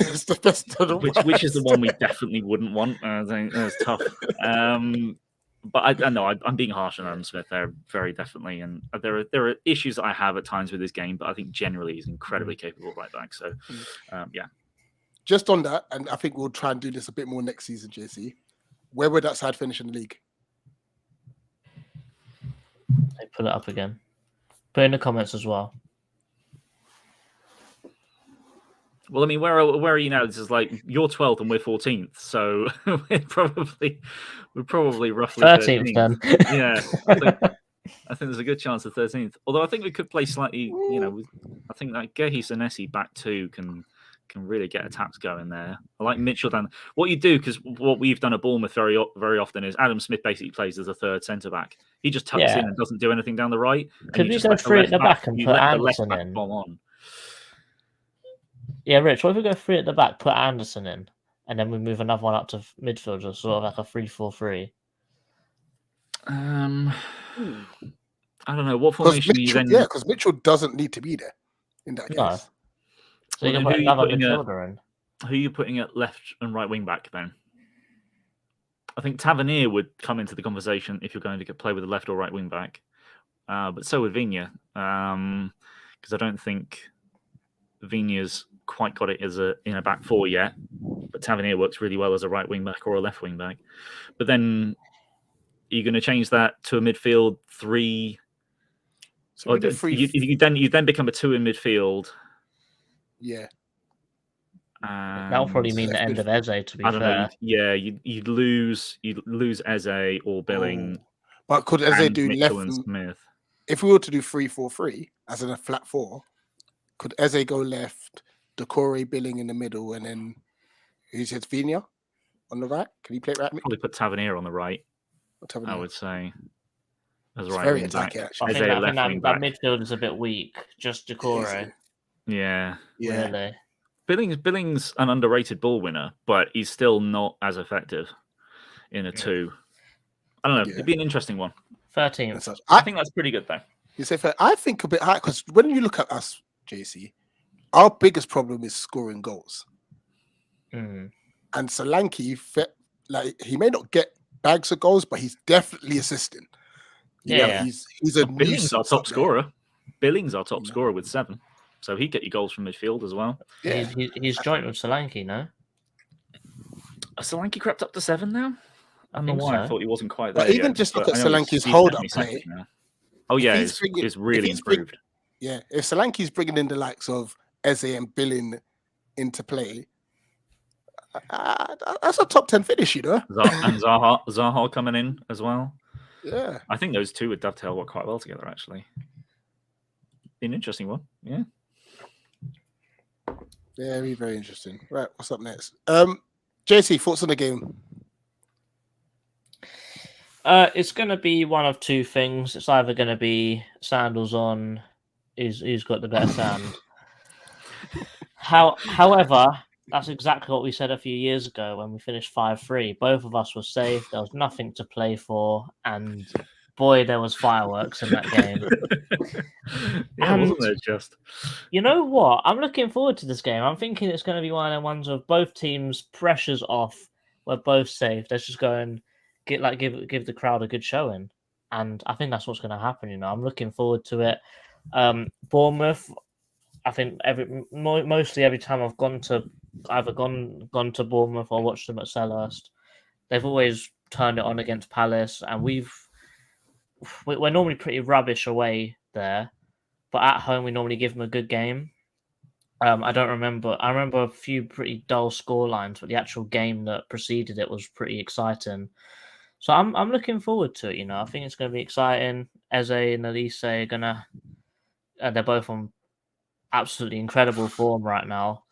it's the best of the which is the one we definitely wouldn't want. I think that's tough. But I know I'm being harsh on Adam Smith there, very definitely, and there are issues that I have at times with his game, but I think generally he's incredibly capable right back. So, yeah. Just on that, and I think we'll try and do this a bit more next season, JC. Where would that side finish in the league? They put it up again. Put in the comments as well. Well, I mean, where are you now? This is like you're 12th and we're 14th, so we're probably roughly 13th then. Yeah, I think there's a good chance of 13th. Although I think we could play slightly. I think that Gehi Senesi back two can really get attacks going there. I like Mitchell down. What you do, because what we've done at Bournemouth very often is Adam Smith basically plays as a third centre back. He just tucks in and doesn't do anything down the right. Could we go free at the back and put Anderson in? On. Yeah, Rich, what if we go free at the back, put Anderson in, and then we move another one up to midfield, just sort of like a 3-4-3? I don't know. What formation you then... Yeah, because Mitchell doesn't need to be there in that case. So you can put another midfielder in. Who are you putting at left and right wing back then? I think Tavernier would come into the conversation if you're going to play with a left or right wing back. But so would Vigna. Because I don't think Vigna's quite got it as in a back four yet. But Tavernier works really well as a right wing back or a left wing back. But then you're going to change that to a midfield three. So you then become a two in midfield. Yeah. That'll probably mean the end of Eze, to be fair. You'd lose Eze or Billing. But could Eze do Mitchell left? And Smith? If we were to do 3-4-3, as in a flat four, could Eze go left, Decore, Billing in the middle, and then who's his Vigna on the right? Can he play right? Probably put Tavernier on the right. Tavernier. I would say. As it's right very wing attacking, back. actually. I think that midfield is a bit weak. Just Decore. Yeah. Really. Billing's an underrated ball winner, but he's still not as effective in a two. I don't know. It'd be an interesting one. 13th. I think that's pretty good, though. You say fair. I think a bit high because when you look at us, JC, our biggest problem is scoring goals. Mm. And Solanke, he may not get bags of goals, but he's definitely assisting. He's a Billings our top scorer. Billings our top scorer with 7. So he'd get you goals from midfield as well. Yeah. He's joint with Solanke, no? Has Solanke crept up to 7 now? I don't know why. I thought he wasn't quite there. But even just look at Solanke's hold-up play. Oh, yeah, it's really improved. If Solanke's bringing in the likes of Eze and Billing into play, that's a top 10 finish, you know? And Zaha coming in as well. Yeah. I think those two would dovetail quite well together, actually. An interesting one, yeah. Very, very interesting. Right, what's up next? JC, thoughts on the game? It's going to be one of two things. It's either going to be sandals on, who's got the better sand. However, that's exactly what we said a few years ago when we finished 5-3. Both of us were safe. There was nothing to play for, and boy, there was fireworks in that game. Wasn't there just? You know what? I'm looking forward to this game. I'm thinking it's going to be one of the ones where both teams pressures off. We're both safe. Let's just go and give the crowd a good showing, and I think that's what's going to happen. You know, I'm looking forward to it. Bournemouth, I think mostly every time I've gone to Bournemouth or watched them at Selhurst, they've always turned it on against Palace, and we're normally pretty rubbish away there, but at home we normally give them a good game. I remember a few pretty dull score lines, but the actual game that preceded it was pretty exciting. So I'm looking forward to it. You know, I think it's going to be exciting. Eze and Elise are going to they're both on absolutely incredible form right now.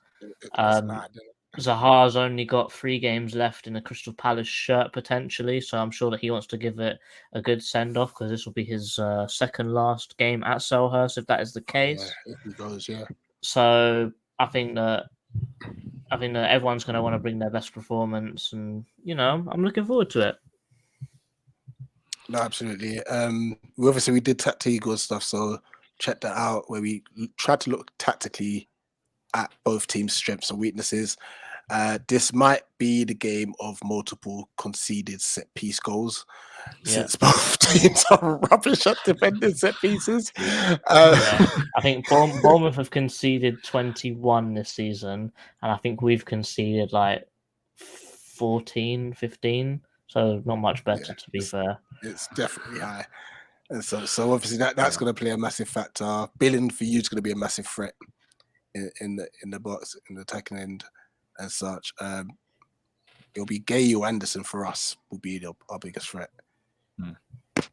Zaha's only got 3 games left in a Crystal Palace shirt potentially, so I'm sure that he wants to give it a good send off because this will be his second last game at Selhurst if that is the case. Yeah, if he goes, yeah. So I think that everyone's going to want to bring their best performance, and I'm looking forward to it. No, absolutely. We did tactical stuff, so check that out where we tried to look tactically at both teams' strengths and weaknesses. This might be the game of multiple conceded set piece goals, since both teams are rubbish at defending set pieces. I think Bournemouth have conceded 21 this season, and I think we've conceded like 14, 15. So not much better, to be fair. It's definitely high. And so obviously that's going to play a massive factor. Billing for you is going to be a massive threat in the box, in the attacking end and such. It'll be Gay or Anderson for us will be our biggest threat. But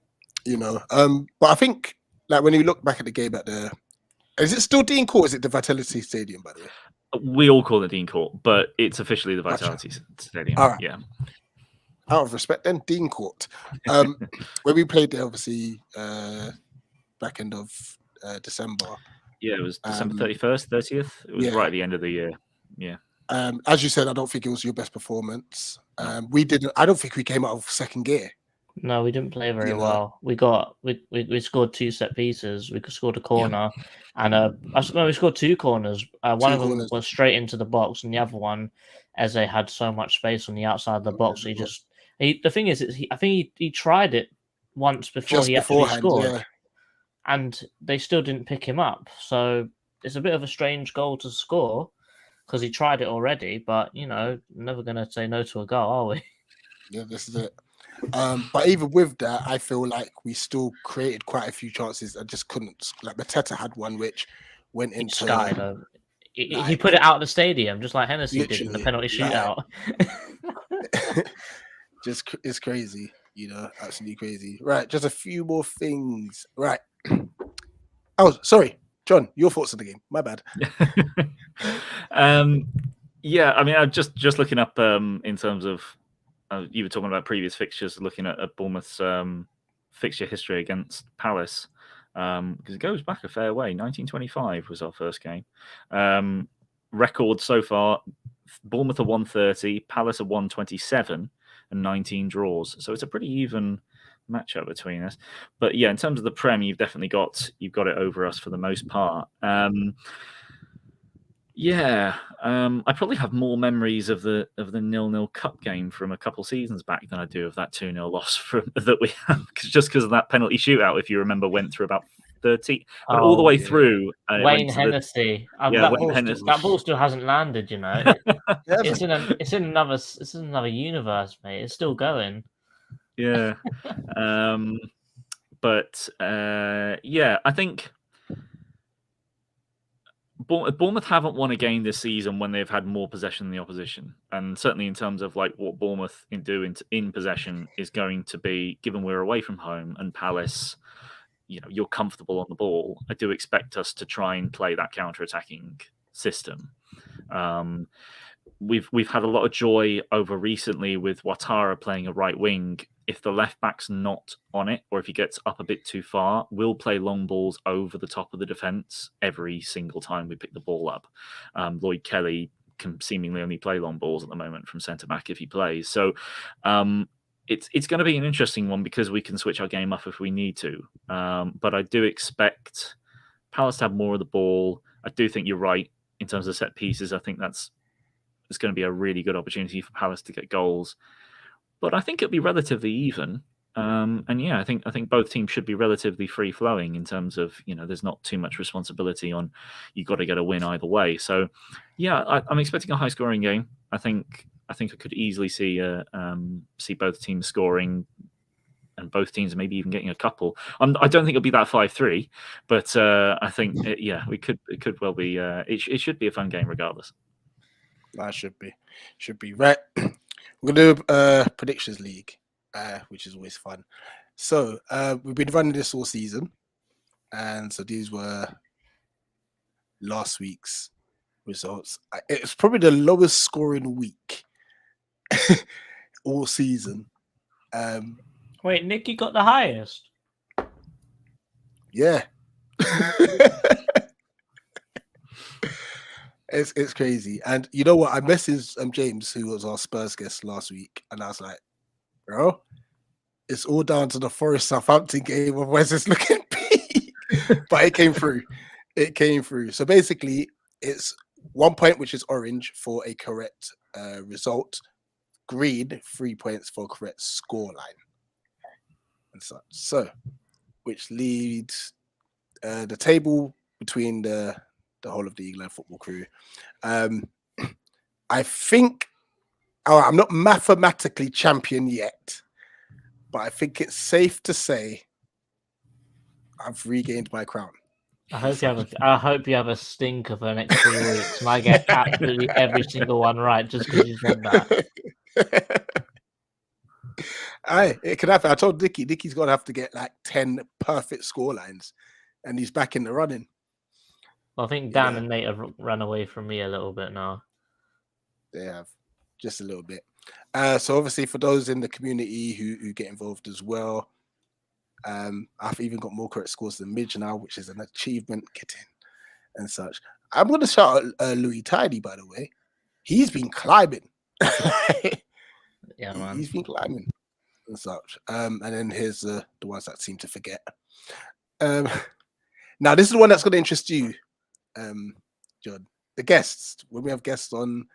I think like when you look back at the game is it still Dean Court? Is it the Vitality Stadium, by the way? We all call it Dean Court, but it's officially the Vitality Stadium. All right. Yeah. Out of respect, then Dean Court. When we played there, obviously, back end of December. Yeah, it was December 31st, 30th. It was right at the end of the year. Yeah. As you said, I don't think it was your best performance. I don't think we came out of second gear. No, we didn't play very well. We scored 2 set pieces. We scored a corner, and we scored 2 corners. One of them was straight into the box, and the other one, Eze had so much space on the outside of the box. The thing is, I think he tried it once before he actually scored, and they still didn't pick him up. So it's a bit of a strange goal to score because he tried it already. But never going to say no to a goal, are we? Yeah, this is it. But even with that, I feel like we still created quite a few chances. I just couldn't. Like Mateta had one which went into. He put it out of the stadium, just like Hennessy did in the penalty shootout. It's crazy, absolutely crazy. Right, just a few more things. Right. Oh, sorry, John, your thoughts on the game. My bad. Yeah, I mean, I'm just looking up in terms of. You were talking about previous fixtures, looking at Bournemouth's fixture history against Palace, because it goes back a fair way. 1925 was our first game. Record so far, Bournemouth are 130, Palace are 127, and 19 draws. So it's a pretty even matchup between us. But yeah, in terms of the Prem, you've definitely got it over us for the most part. I probably have more memories of the 0-0 cup game from a couple seasons back than I do of that 2-0 loss that we have, because of that penalty shootout. If you remember, went through about 30, all the way through. Wayne Hennessy. That ball still hasn't landed. It's in another universe, mate. It's still going. Yeah, I think. Bournemouth haven't won a game this season when they've had more possession than the opposition, and certainly in terms of like what Bournemouth can do in possession is going to be, given we're away from home and Palace, you're comfortable on the ball. I do expect us to try and play that counter-attacking system. We've had a lot of joy over recently with Ouattara playing a right wing. If the left back's not on it, or if he gets up a bit too far, we'll play long balls over the top of the defence every single time we pick the ball up. Lloyd Kelly can seemingly only play long balls at the moment from centre back if he plays. So it's going to be an interesting one because we can switch our game up if we need to. But I do expect Palace to have more of the ball. I do think you're right in terms of set pieces. I think it's going to be a really good opportunity for Palace to get goals. But I think it'll be relatively even. I think both teams should be relatively free flowing in terms of, there's not too much responsibility on you've got to get a win either way. So yeah, I'm expecting a high scoring game. I think I could easily see both teams scoring and both teams maybe even getting a couple. I don't think it'll be that 5-3, but I think it could well be. It should be a fun game regardless. That should be right. We're going to do predictions league, which is always fun. So we've been running this all season, and so these were last week's results. It's probably the lowest scoring week all season. Wait, Nicky got the highest? Yeah. It's crazy. And you know what? I messaged James, who was our Spurs guest last week, and I was like, bro, it's all down to the Forest Southampton game of where's this looking peak. But it came through. It came through. So basically, it's 1 point, which is orange for a correct result. Green, 3 points for a correct scoreline. And such. So, which leads the table between the whole of the England football crew. I think I'm not mathematically champion yet, but I think it's safe to say I've regained my crown. I hope you have a stinker for the next 3 weeks, and I get absolutely every single one right just because you said that. It could happen. I told Nicky's gonna have to get like 10 perfect score lines, and he's back in the running. Well, I think Dan and Nate have run away from me a little bit now. They have, just a little bit. So obviously, for those in the community who get involved as well, I've even got more correct scores than Midge now, which is an achievement getting and such. I'm going to shout out Louis Tidy, by the way. He's been climbing. Yeah, man. He's been climbing and such. And then here's the ones that seem to forget. Now, this is the one that's going to interest you, John. The guests. When we have guests on,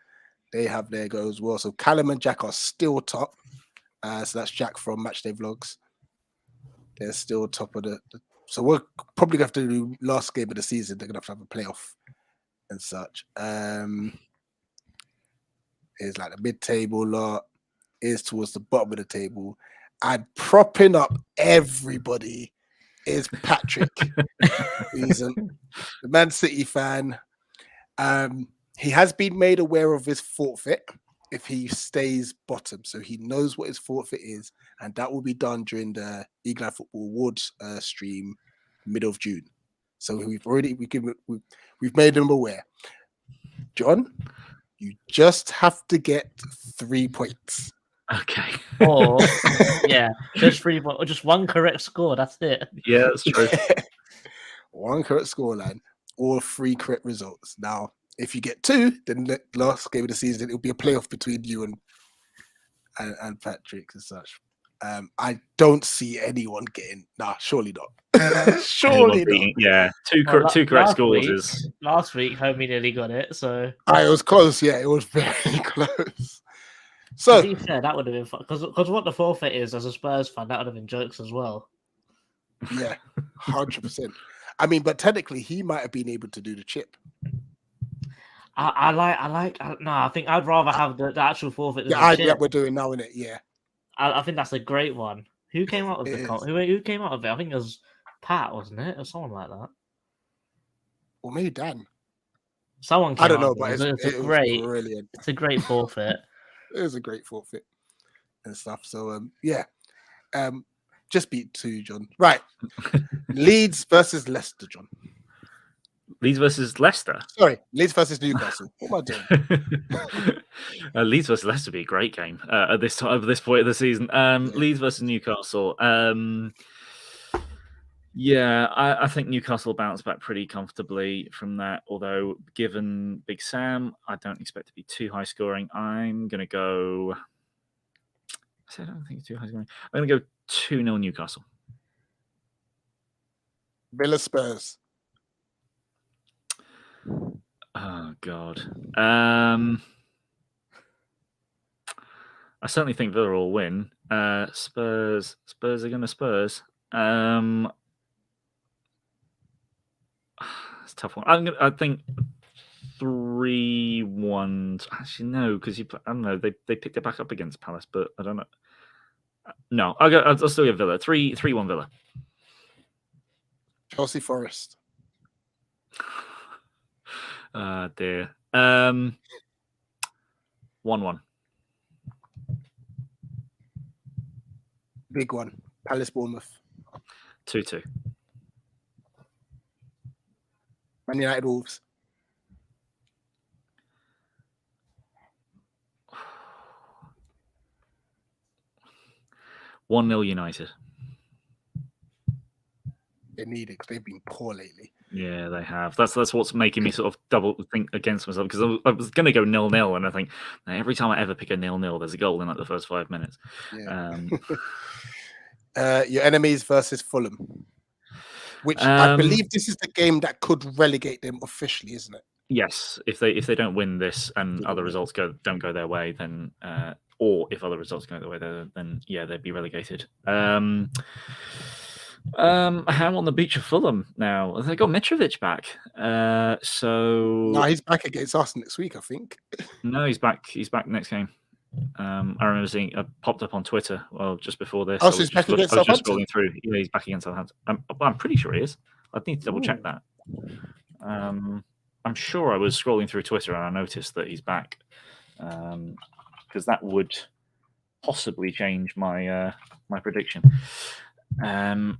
they have their go as well. So Callum and Jack are still top. So that's Jack from Matchday Vlogs. They're still top of the so we're probably going to have to do last game of the season. They're going to have a playoff and such. Is like the mid-table lot, is towards the bottom of the table. And propping up everybody is Patrick. He's a Man City fan. He has been made aware of his forfeit if he stays bottom. So he knows what his forfeit is, and that will be done during the England Football Awards stream middle of June. So we've made him aware. John, you just have to get 3 points. Okay. Or yeah, just 3 points, or just one correct score. That's it. Yeah, that's true. One correct scoreline, or 3 correct results. Now, if you get 2, then the last game of the season, it'll be a playoff between you and Patrick and such. I don't see anyone getting. Nah, surely not. Surely not. Yeah, two correct scores. Last week, Homie nearly got it. So it was close. Yeah, it was very close. So to be fair, that would have been fun because what the forfeit is as a Spurs fan, that would have been jokes as well. Yeah, 100%. I mean, but technically, he might have been able to do the chip. I think I'd rather have the actual forfeit. Yeah, we're doing now, innit? Yeah. I think that's a great one. Who came out of who came out of it? I think it was Pat, wasn't it, or someone like that? Or maybe Dan. Someone came I don't know, out but it's a great, brilliant. It's a great forfeit. It was a great forfeit and stuff. So just beat 2, John. Right. Leeds versus Leicester, John. Leeds versus Leicester. Sorry, Leeds versus Newcastle. What am I doing? Leeds versus Leicester would be a great game at this point of the season. Leeds versus Newcastle. I think Newcastle bounced back pretty comfortably from that. Although, given Big Sam, I don't expect to be too high scoring. I'm going to go. I don't think it's too high scoring. I'm going to go 2-0 Newcastle. Villa Spurs. Oh God. I certainly think Villa will win. Spurs are going to Spurs. It's a tough one. I think 3-1. Actually, no, because I don't know. They picked it back up against Palace, but I don't know. No, I'll still give Villa 3-1 Villa. Chelsea Forest. Dear. 1-1. Big one. Palace Bournemouth. 2-2. Man United Wolves. 1-0 United. They need it because they've been poor lately. Yeah, they have. That's what's making me sort of double think against myself, because I was going to go 0-0, and I think every time I ever pick a 0-0, there's a goal in like the first 5 minutes. Yeah. Your enemies versus Fulham, which I believe this is the game that could relegate them officially, isn't it? Yes, if they don't win this and other results don't go their way, then or if other results go their way, then yeah, they'd be relegated. How on the beach of Fulham now? They got Mitrovic back. So no, he's back against us next week, I think. No, he's back. He's back next game. I remember seeing it popped up on Twitter. Well, just before this, so he's back against Southampton. I was just scrolling through. Yeah, he's back against Southampton. I'm pretty sure he is. I need to double check that. I'm sure I was scrolling through Twitter and I noticed that he's back, because that would possibly change my my prediction. No,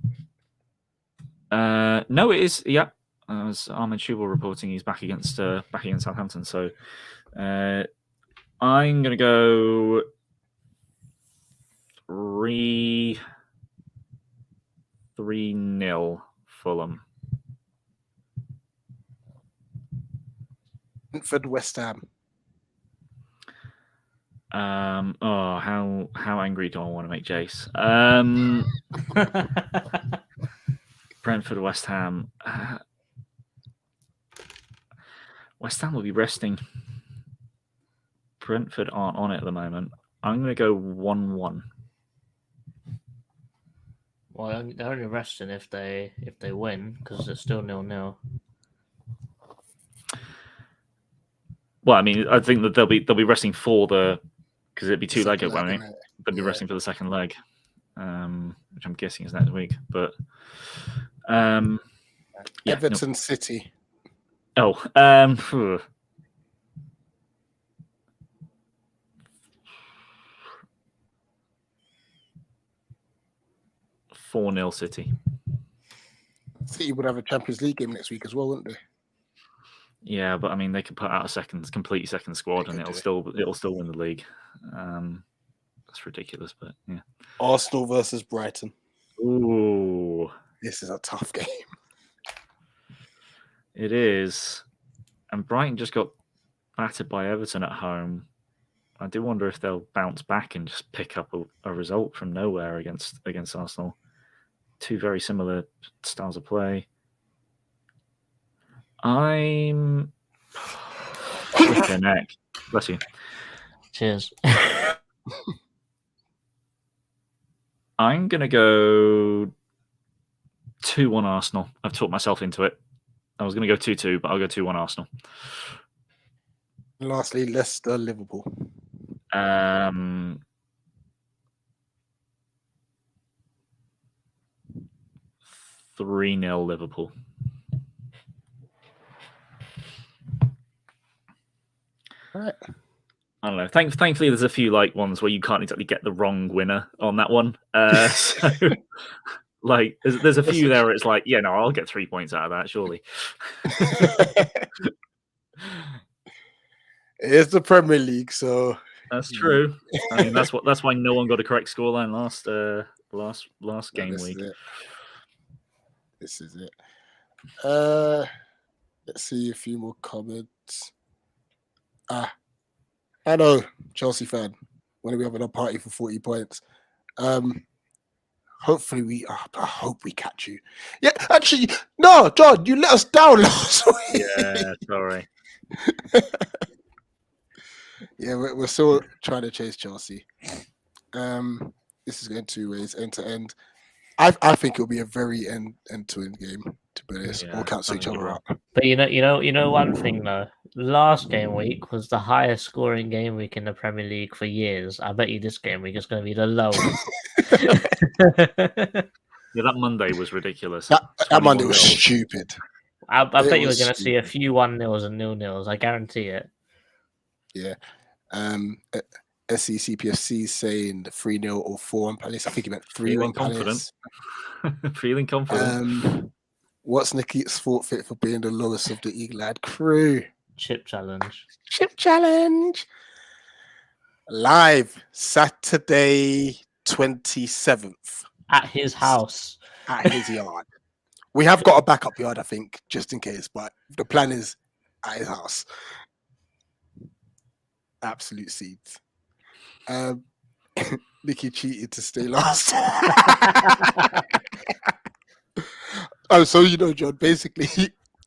it is. Yeah, as Ahmed Shubal reporting, he's back against Southampton. So I'm gonna go 3-0 Fulham. Brentford, West Ham. How angry do I want to make Jace? Brentford, West Ham. West Ham will be resting. Brentford aren't on it at the moment. I'm going to go 1-1. Well, they're only resting if they win, because it's still 0-0. Well, I mean, I think that they'll be resting for because it'd be two-legged, won't it? They'll be resting for the second leg, which I'm guessing is next week. But Everton City. Oh, 4-0 City. City would have a Champions League game next week as well, wouldn't they? Yeah, but I mean, they could put out a complete second squad, and it'll still win the league. That's ridiculous, but yeah. Arsenal versus Brighton. Ooh, this is a tough game. It is, and Brighton just got battered by Everton at home. I do wonder if they'll bounce back and just pick up a result from nowhere against Arsenal. Two very similar styles of play. I'm with their neck. Bless you. Cheers. I'm gonna go 2-1 Arsenal. I've talked myself into it. I was gonna go 2-2, but I'll go 2-1 Arsenal. Lastly, Leicester, Liverpool. 3-0 Liverpool. Right. I don't know. Thankfully, there's a few ones where you can't exactly get the wrong winner on that one. So, there's a few there where it's like, yeah, no, I'll get 3 points out of that, surely. It's the Premier League, so that's true. I mean, that's why no one got a correct scoreline last game week. This is it. Let's see a few more comments. I know, Chelsea fan. When are we having a party for 40 points? Hopefully I hope we catch you. Yeah, actually, no, John, you let us down last week. Yeah, sorry. Yeah, we're still trying to chase Chelsea. This is going 2 ways, end to end. I think it'll be a very end-to-end game, to be honest. We'll cancel each other out. But you know one thing though. Last game week was the highest scoring game week in the Premier League for years. I bet you this game week is going to be the lowest. Yeah, that Monday was ridiculous. That Monday was stupid. I bet you were going to see a few 1-0s and 0-0s. I guarantee it. Yeah. SCCPFC saying 3-0 or 4-1 Palace. I think he meant 3-1 Palace. Feeling confident. What's Nicky's thought fit for being the lowest of the Eagle-eyed crew? Chip challenge. Chip challenge. Live Saturday, 27th. At his house. At his yard. We have got a backup yard, I think, just in case, but the plan is at his house. Absolute seeds. Nicky cheated to stay last. Oh, so you know, John, basically,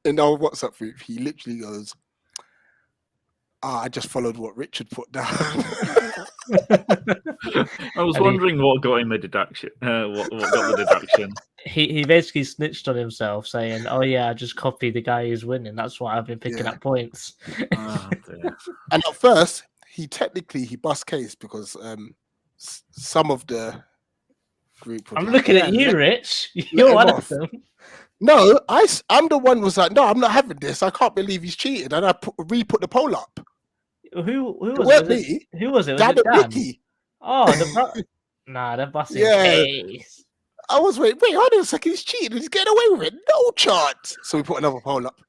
in our WhatsApp group, he literally goes, I just followed what Richard put down. I was wondering what got him the deduction. What got the deduction? He basically snitched on himself, saying, "Oh yeah, I just copied the guy who's winning. That's why I've been picking up points." Oh, dear. And at first, he bust case because some of the group. I'm looking at you, Rich. You're one of them. No, I'm the one who was like, no, I'm not having this. I can't believe he's cheated, and I re-put the poll up. Who was it? Me. Who was it? Was Dan it Dan? Nicky. Oh, the busting case. I was wait, hold on a second. He's cheating. He's getting away with it. No chance. So we put another poll up,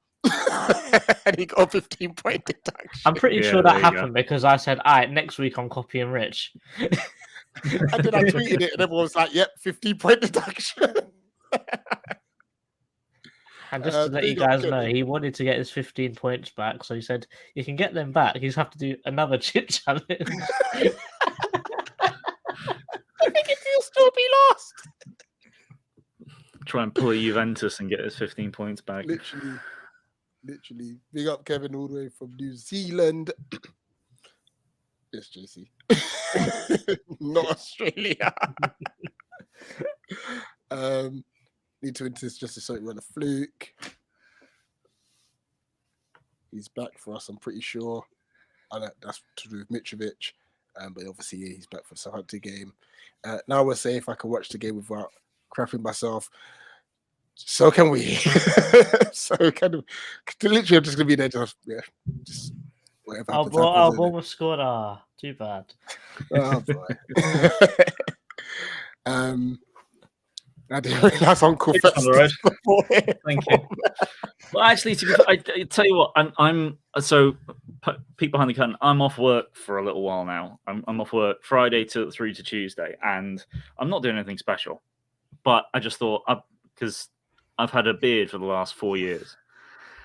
and he got 15-point deduction. I'm pretty sure that happened because I said, "All right, next week I'm copying Rich." And then I tweeted it, and everyone was like, "Yep, 15-point deduction." And just to let you guys know, he wanted to get his 15 points back, so he said, "You can get them back. You just have to do another chit challenge." I think he'll still be lost. Try and pull a Juventus and get his 15 points back. Literally. Big up Kevin all the way from New Zealand. Yes, JC. Not Australia. Need to insist just to show you on a fluke. He's back for us, I'm pretty sure. I know that's to do with Mitrovic. But obviously, yeah, he's back for the Southampton game. Now we're safe. I can watch the game without crapping myself. So can we. So can we. Literally, I'm just going to be there just whatever happens. Bournemouth scored. Too bad. Oh, boy. I didn't realize Uncle Fest. Thank you. Well, actually, I tell you what, I'm so peek behind the curtain. I'm off work for a little while now. I'm off work Friday through to Tuesday, and I'm not doing anything special. But I just thought, because I've had a beard for the last 4 years,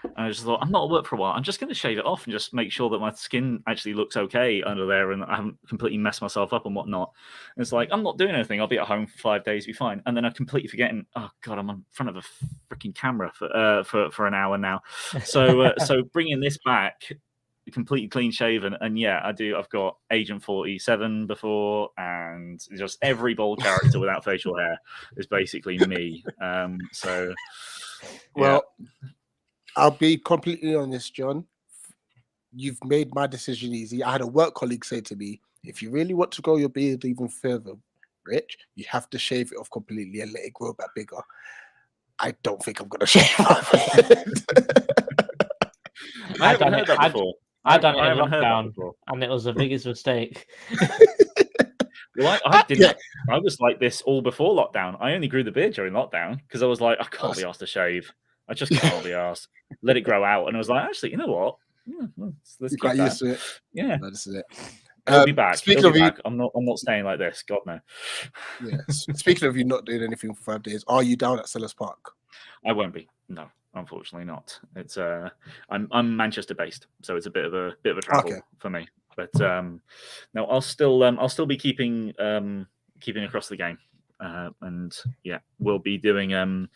and I just thought, I'm not at work for a while. I'm just going to shave it off and just make sure that my skin actually looks okay under there and I haven't completely messed myself up and whatnot. And it's like, I'm not doing anything. I'll be at home for 5 days, be fine. And then I'm completely forgetting, oh, God, I'm in front of a freaking camera for an hour now. So so bringing this back, completely clean shaven. And yeah, I've got Agent 47 before, and just every bold character without facial hair is basically me. So, well, I'll be completely honest, John. You've made my decision easy. I had a work colleague say to me, if you really want to grow your beard even further, Rich, you have to shave it off completely and let it grow back bigger. I don't think I'm going to shave my beard. I've heard that before. I've done it in lockdown, and it was the biggest mistake. Well, I didn't. I was like this all before lockdown. I only grew the beard during lockdown because I was like, I can't be asked to shave. I just can't be asked. Let it grow out. And I was like, actually, you know what? Let's get used to it. Yeah. This is it. It'll be back. Speaking of back. I'm not staying like this. God, no. Yeah. Speaking of you not doing anything for 5 days, are you down at Sellers Park? I won't be. No, unfortunately not. It's I'm Manchester based, so it's a bit of a travel for me. But no, I'll still be keeping across the game. And yeah, we'll be doing on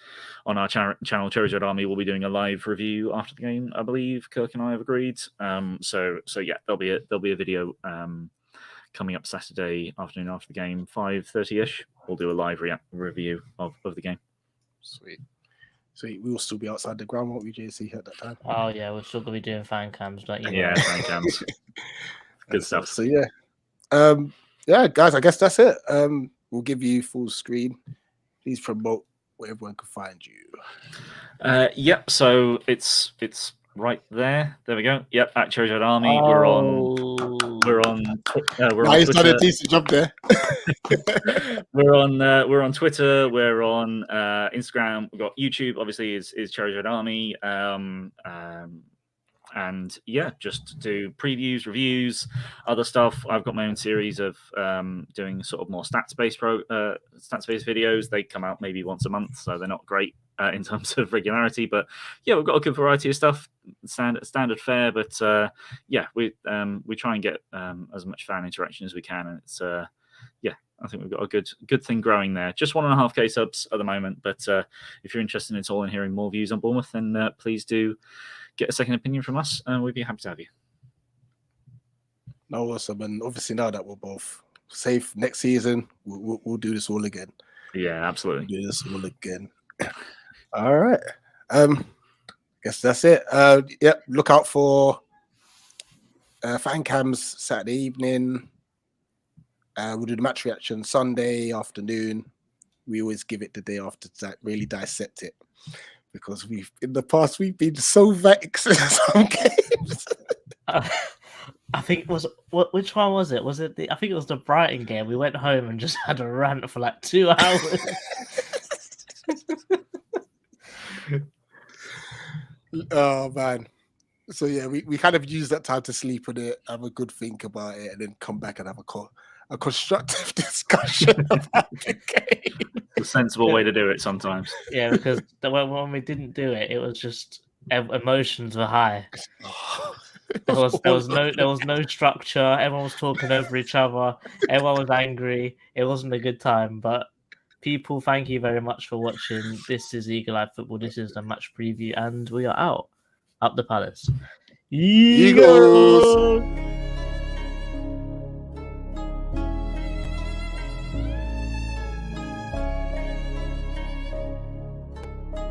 our channel Cherry Army. We'll be doing a live review after the game. I believe Kirk and I have agreed. So yeah, there'll be a video coming up Saturday afternoon after the game, 5:30ish. We'll do a live review of the game. Sweet. We will still be outside the ground, won't we, JC, at that time? Oh yeah, we're still gonna be doing fan cams, don't you? Yeah, fan cams. Good stuff. So yeah, guys, I guess that's it. We'll give you full screen. Please promote where everyone can find you. Yep. So it's right there. There we go. Yep. At Cherry Army. We're on. We're on he's done a decent job there. We're on Twitter. We're on Instagram. We've got YouTube. Obviously, is Cherry Army. And yeah, just do previews, reviews, other stuff. I've got my own series of doing sort of more stats-based videos. They come out maybe once a month, so they're not great in terms of regularity. But yeah, we've got a good variety of stuff, standard fare. But yeah, we try and get as much fan interaction as we can, and it's yeah, I think we've got a good thing growing there. Just 1.5K subs at the moment, but if you're interested at all in hearing more views on Bournemouth, then please do get a second opinion from us, and we'd be happy to have you. No, awesome. And obviously now that we're both safe, next season we'll do this all again. Yeah, absolutely. We'll do this all again. All right. Guess that's it. Yep. Look out for fan cams Saturday evening. We'll do the match reaction Sunday afternoon. We always give it the day after to really dissect it, because in the past we've been so vexed in some games. I think it was which one was it? Was it I think it was the Brighton game. We went home and just had a rant for like 2 hours. Oh man. So yeah, we kind of use that time to sleep on it, have a good think about it, and then come back and have a constructive discussion about the game. It's a sensible way to do it sometimes. Yeah, because when we didn't do it, it was just emotions were high. There was no structure. Everyone was talking over each other. Everyone was angry. It wasn't a good time. But people, thank you very much for watching. This is Eagle Eye Football. This is the match preview, and we are out. Up the Palace. Eagles!